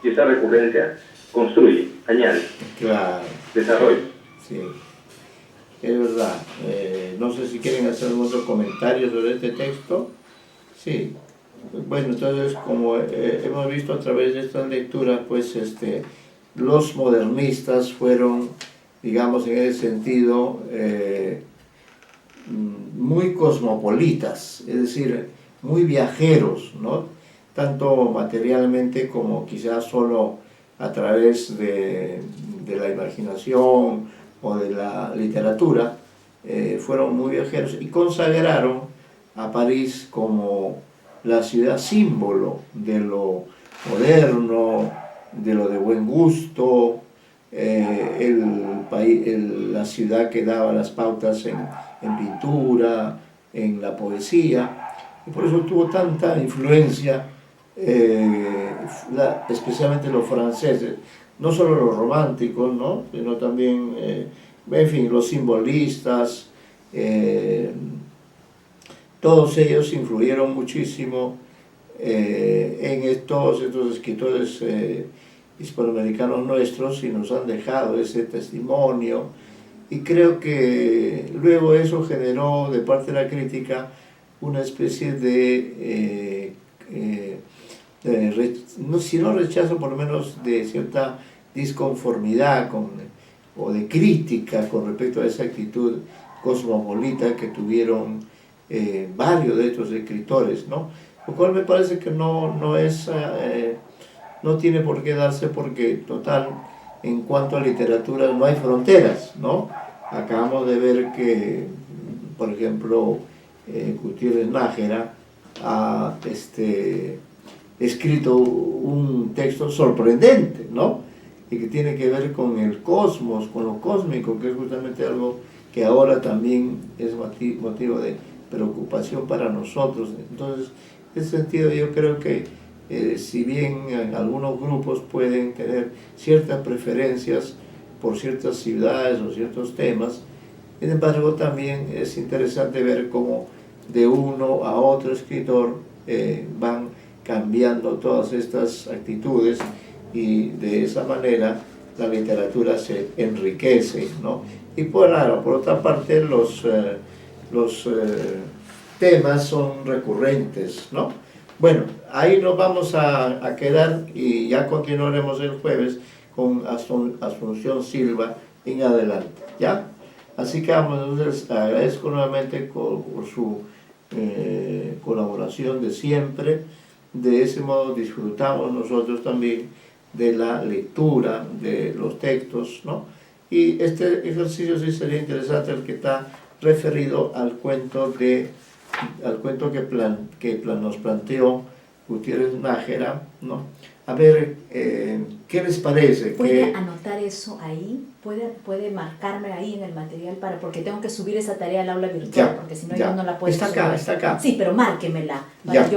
y esa recurrencia construye, añade, Claro. desarrolla. Sí, es verdad. No sé si quieren hacer algún otro comentario sobre este texto. Sí. Bueno, entonces, como hemos visto a través de estas lecturas, pues los modernistas fueron, digamos, en ese sentido, muy cosmopolitas, es decir, muy viajeros, ¿no? Tanto materialmente como quizás solo a través de la imaginación o de la literatura, fueron muy viajeros y consagraron a París como la ciudad símbolo de lo moderno, de lo de buen gusto, la ciudad que daba las pautas en pintura, en la poesía, y por eso tuvo tanta influencia, especialmente los franceses, no solo los románticos, ¿no? Sino también, en fin, los simbolistas, todos ellos influyeron muchísimo en todos estos escritores hispanoamericanos nuestros y nos han dejado ese testimonio, y creo que luego eso generó de parte de la crítica una especie de no, si no rechazo, por lo menos de cierta disconformidad o de crítica con respecto a esa actitud cosmopolita que tuvieron varios de estos escritores, ¿no? Lo cual me parece que no tiene por qué darse, porque, total, en cuanto a literatura no hay fronteras, ¿no? Acabamos de ver que, por ejemplo, Gutiérrez Nájera ha escrito un texto sorprendente, ¿no? Y que tiene que ver con el cosmos, con lo cósmico, que es justamente algo que ahora también es motivo de preocupación para nosotros. Entonces, en ese sentido yo creo que si bien algunos grupos pueden tener ciertas preferencias por ciertas ciudades o ciertos temas, sin embargo también es interesante ver cómo de uno a otro escritor van cambiando todas estas actitudes, y de esa manera la literatura se enriquece, ¿no? Y por otra parte los temas son recurrentes, ¿no? Bueno, ahí nos vamos a quedar, y ya continuaremos el jueves con Asunción Silva en adelante, ¿ya? Así que entonces agradezco nuevamente por su colaboración de siempre. De ese modo disfrutamos nosotros también de la lectura de los textos, ¿no? Y este ejercicio sí sería interesante, el que está referido al cuento que nos planteó Gutiérrez Nájera, ¿no? A ver, ¿qué les parece? ¿Puede anotar eso ahí? ¿Puede marcarme ahí en el material? Porque tengo que subir esa tarea al aula virtual, porque si no yo no la puedo subir. Está acá. Sí, pero márquemela para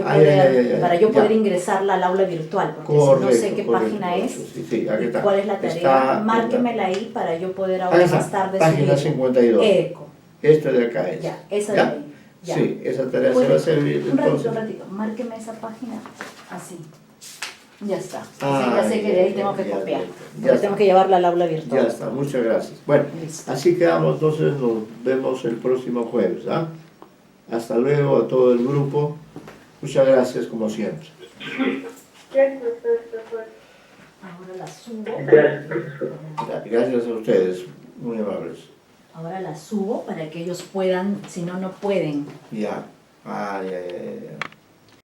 yo poder ingresarla al aula virtual, porque correcto, si no sé qué página es, sí, aquí está. ¿Cuál es la tarea? Márquemela ahí para yo poder ahora más tarde subir. Página 52. Eco. Esto de acá es. Ya, esa de ahí. Ya. Sí, esa tarea se va a servir. Un ratito, márqueme esa página así. Ya está. Ya sé que de ahí tengo que copiar. Tengo que llevarla al aula virtual. Ya está, muchas gracias. Bueno, listo. Así quedamos, entonces nos vemos el próximo jueves. Hasta luego a todo el grupo. Muchas gracias como siempre. Gracias, profesor. Ahora la subo. Gracias a ustedes, muy amables. Ahora la subo para que ellos puedan, si no, no pueden. Ya. Ya.